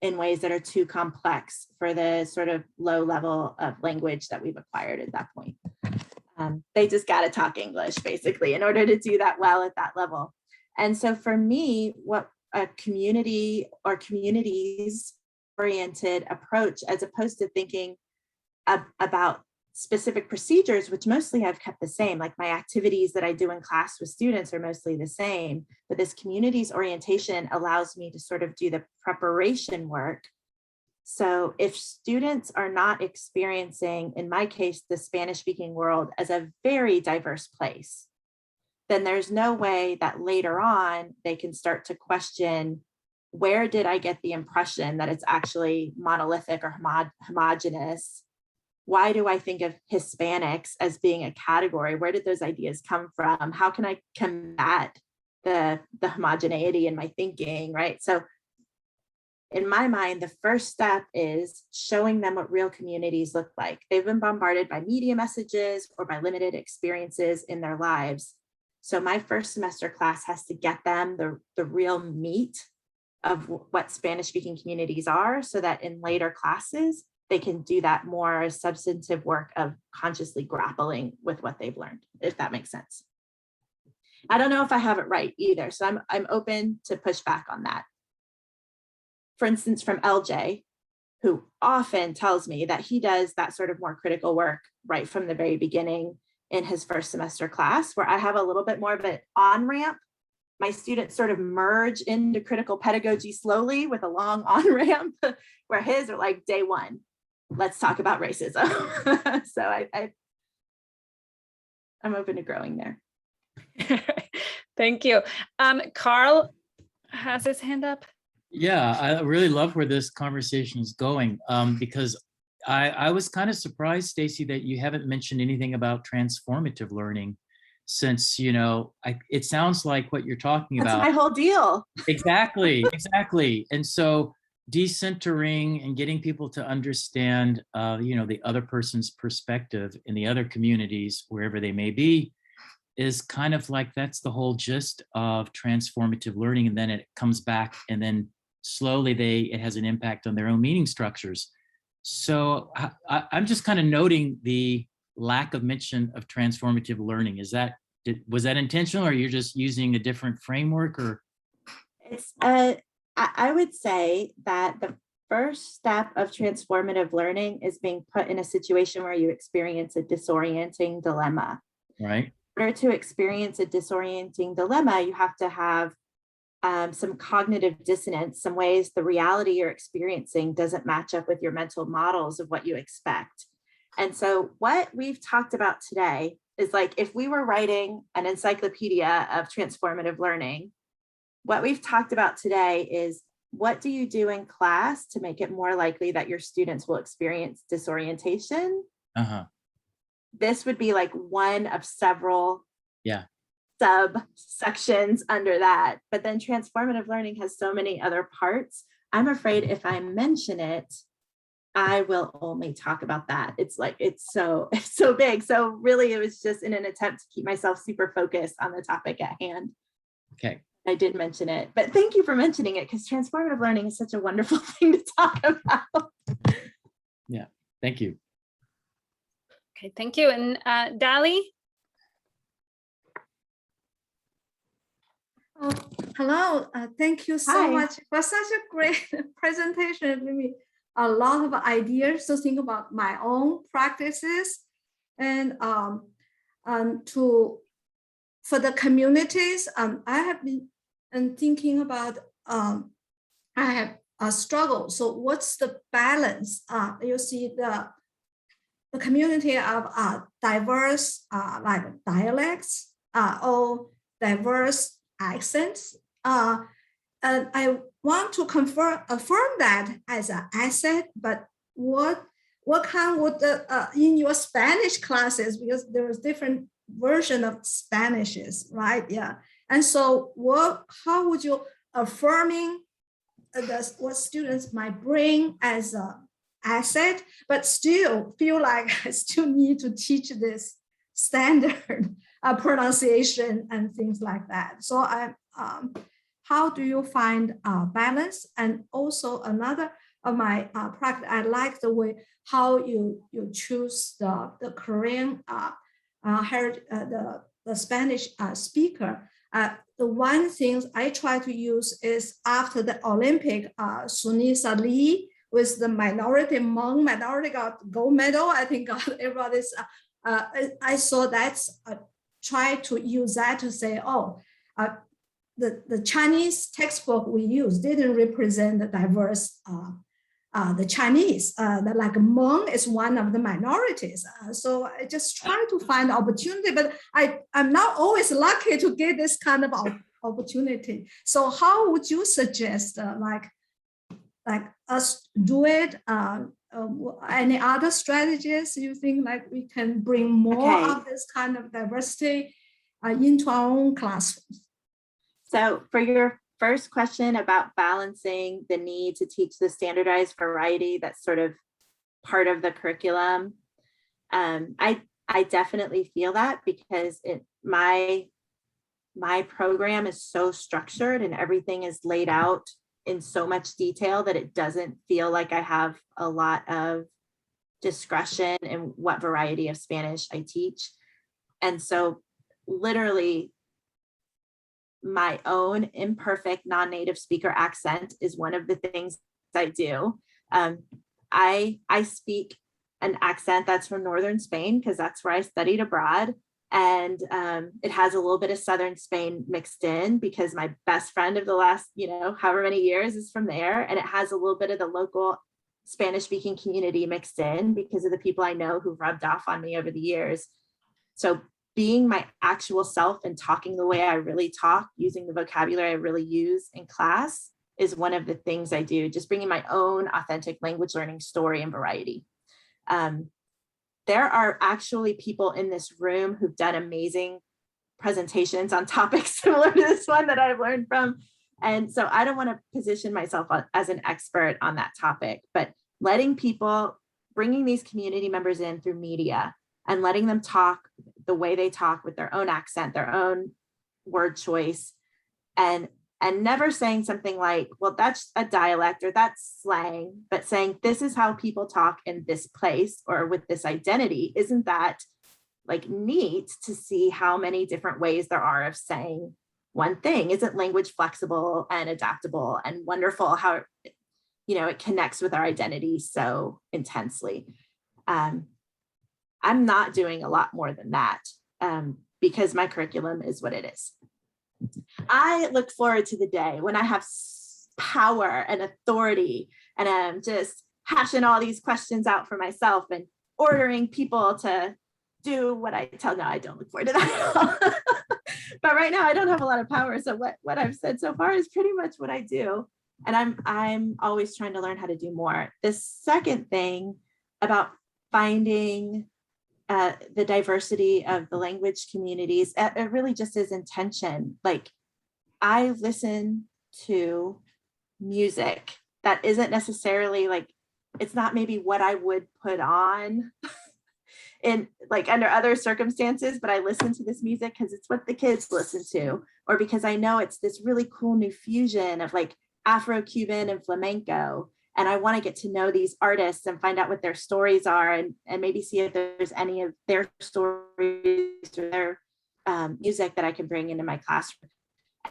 in ways that are too complex for the sort of low level of language that we've acquired at that point. They just got to talk English basically in order to do that well at that level. And so for me, what a community or communities oriented approach, as opposed to thinking about specific procedures, which mostly I've kept the same, like my activities that I do in class with students are mostly the same, but this communities orientation allows me to sort of do the preparation work. So if students are not experiencing, in my case, the Spanish speaking world as a very diverse place, then there's no way that later on they can start to question, where did I get the impression that it's actually monolithic or homogenous? Why do I think of Hispanics as being a category? Where did those ideas come from? How can I combat the homogeneity in my thinking, right? So in my mind, the first step is showing them what real communities look like. They've been bombarded by media messages or by limited experiences in their lives. So my first semester class has to get them the real meat of what Spanish speaking communities are, so that in later classes, they can do that more substantive work of consciously grappling with what they've learned, if that makes sense. I don't know if I have it right either. So I'm open to push back on that. For instance, from LJ, who often tells me that he does that sort of more critical work right from the very beginning in his first semester class, where I have a little bit more of an on-ramp. My students sort of merge into critical pedagogy slowly with a long on-ramp, where his are like day one, let's talk about racism. So I'm open to growing there. Thank you. Carl has his hand up. Yeah, I really love where this conversation is going, because I was kind of surprised, Stacey, that you haven't mentioned anything about transformative learning, since, you know, it sounds like what you're talking That's about. my whole deal. Exactly, exactly. And so decentering and getting people to understand, you know, the other person's perspective in the other communities, wherever they may be, is kind of like, that's the whole gist of transformative learning. And then it comes back, and then slowly it has an impact on their own meaning structures. So I'm just kind of noting the lack of mention of transformative learning. Was that intentional, or you're just using a different framework? Or It's I would say that the first step of transformative learning is being put in a situation where you experience a disorienting dilemma. right? In order to experience a disorienting dilemma, you have to have some cognitive dissonance, some ways the reality you're experiencing doesn't match up with your mental models of what you expect. And so what we've talked about today is like, if we were writing an encyclopedia of transformative learning, what we've talked about today is, what do you do in class to make it more likely that your students will experience disorientation? This would be like one of several subsections under that. But then transformative learning has so many other parts. I'm afraid if I mention it, I will only talk about that. It's like, it's so big. So really, it was just in an attempt to keep myself super focused on the topic at hand. Okay. I did mention it, but thank you for mentioning it, because transformative learning is such a wonderful thing to talk about. Yeah, thank you. Okay, thank you. And Dali? Oh, hello. Thank you so Hi. much for such a great presentation. It gave me a lot of ideas to think about my own practices, and for the communities. I have been thinking about. I have a struggle. So what's the balance? You see the community of diverse like dialects or diverse accents. And I want to affirm that as an asset, but what kind would in your Spanish classes, because there's different version of Spanishes, right? Yeah. And so how would you affirming what students might bring as a asset, but still feel like I still need to teach this standard pronunciation and things like that. So how do you find balance? And also another of my practice, I like the way how you choose the Korean the Spanish speaker. The one thing I try to use is after the Olympic, Sunisa Lee with the minority got gold medal. I think everybody's, I saw that's try to use that to say, the Chinese textbook we use didn't represent the diverse, the Chinese, like Hmong is one of the minorities. So I just try to find opportunity, but I'm not always lucky to get this kind of opportunity. So how would you suggest like us do it? Any other strategies you think like we can bring more of this kind of diversity into our own classrooms? So for your first question about balancing the need to teach the standardized variety that's sort of part of the curriculum, I definitely feel that, because my program is so structured and everything is laid out in so much detail that it doesn't feel like I have a lot of discretion in what variety of Spanish I teach. And so literally my own imperfect non-native speaker accent is one of the things I do. I speak an accent that's from northern Spain because that's where I studied abroad. And it has a little bit of southern Spain mixed in because my best friend of the last, however many years is from there. And it has a little bit of the local Spanish speaking community mixed in because of the people I know who've rubbed off on me over the years. So being my actual self and talking the way I really talk, using the vocabulary I really use in class is one of the things I do, just bringing my own authentic language learning story and variety. There are actually people in this room who've done amazing presentations on topics similar to this one that I've learned from. And so I don't want to position myself as an expert on that topic, but letting people, bringing these community members in through media and letting them talk the way they talk with their own accent, their own word choice, and never saying something like, well, that's a dialect or that's slang, but saying this is how people talk in this place or with this identity. Isn't that like neat to see how many different ways there are of saying one thing? Isn't language flexible and adaptable and wonderful how it connects with our identity so intensely? I'm not doing a lot more than that because my curriculum is what it is. I look forward to the day when I have power and authority and I'm just hashing all these questions out for myself and ordering people to do what I tell. No, I don't look forward to that at all. But right now I don't have a lot of power. So what I've said so far is pretty much what I do. And I'm always trying to learn how to do more. The second thing about finding the diversity of the language communities, it really just is intention. Like I listen to music that isn't necessarily like, it's not maybe what I would put on in like under other circumstances, but I listen to this music because it's what the kids listen to, or because I know it's this really cool new fusion of like Afro-Cuban and flamenco. And I want to get to know these artists and find out what their stories are and maybe see if there's any of their stories or their music that I can bring into my classroom.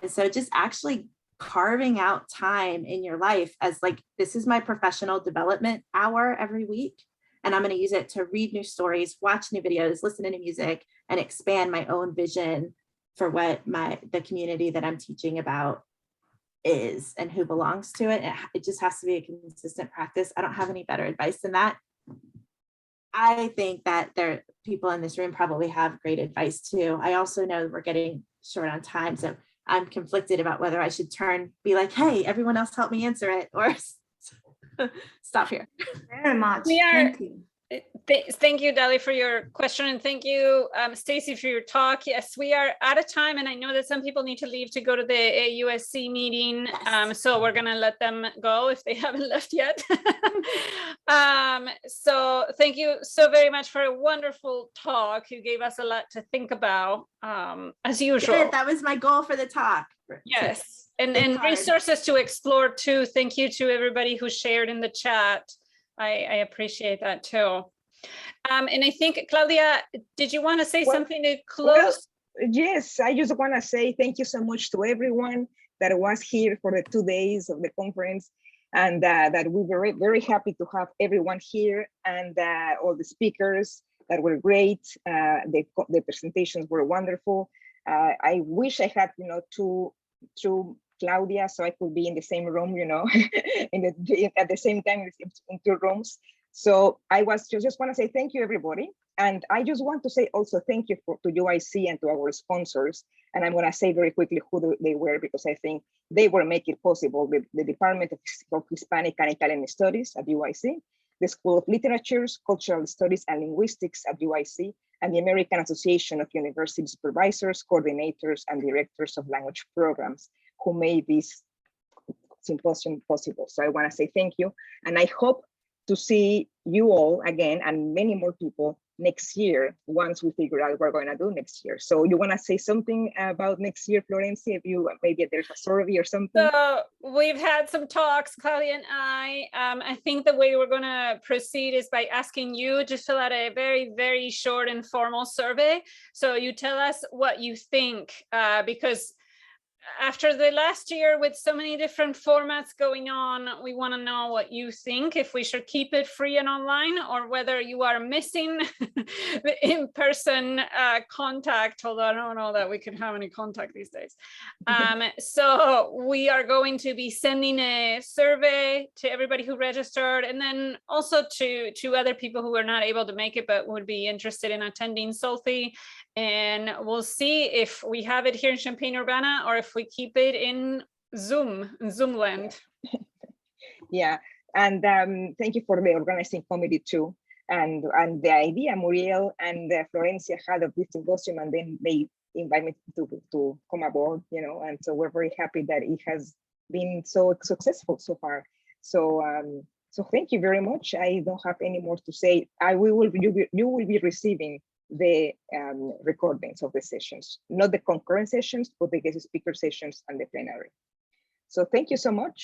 And so just actually carving out time in your life as like, this is my professional development hour every week. And I'm going to use it to read new stories, watch new videos, listen to new music, and expand my own vision for what the community that I'm teaching about is and who belongs to it. It just has to be a consistent practice. I don't have any better advice than that. I think that people in this room probably have great advice too. I also know we're getting short on time, so I'm conflicted about whether I should be like, hey, everyone else help me answer it, or stop here. Very much. Thank you. Thank you, Dali, for your question. And thank you, Stacey, for your talk. Yes, we are out of time. And I know that some people need to leave to go to the AUSC meeting. Yes. So we're going to let them go if they haven't left yet. So thank you so very much for a wonderful talk. You gave us a lot to think about, as usual. Good. That was my goal for the talk. Yes. And resources to explore too. Thank you to everybody who shared in the chat. I appreciate that too. And I think, Claudia, did you want to say something to close? Well, yes, I just want to say thank you so much to everyone that was here for the 2 days of the conference, and that we were very happy to have everyone here, and all the speakers that were great. The presentations were wonderful. I wish I had, two Claudia, so I could be in the same room, at the same time in 2 rooms. So I just want to say thank you, everybody. And I just want to say also thank you to UIC and to our sponsors. And I'm going to say very quickly who they were, because I think they were making it possible: the Department of Hispanic and Italian Studies at UIC, the School of Literatures, Cultural Studies and Linguistics at UIC, and the American Association of University Supervisors, Coordinators, and Directors of Language Programs, who made this symposium possible. So I want to say thank you. And I hope to see you all again and many more people next year once we figure out what we're going to do next year. So you want to say something about next year, Florencia? Maybe there's a survey or something? So we've had some talks, Claudia and I think the way we're going to proceed is by asking you to fill out a very, very short informal survey. So you tell us what you think, because after the last year with so many different formats going on, we want to know what you think, if we should keep it free and online, or whether you are missing the in-person contact, although I don't know that we can have any contact these days. So we are going to be sending a survey to everybody who registered, and then also to other people who are not able to make it but would be interested in attending SOLTI. And we'll see if we have it here in Champaign-Urbana or if we keep it in Zoom land. Yeah, and thank you for the organizing committee too. And the idea, Muriel and Florencia had of this symposium, and then they invited me to come aboard, you know, and so we're very happy that it has been so successful so far. So so thank you very much. I don't have any more to say. You will be receiving the recordings of the sessions, not the concurrent sessions, but the guest speaker sessions and the plenary. So thank you so much.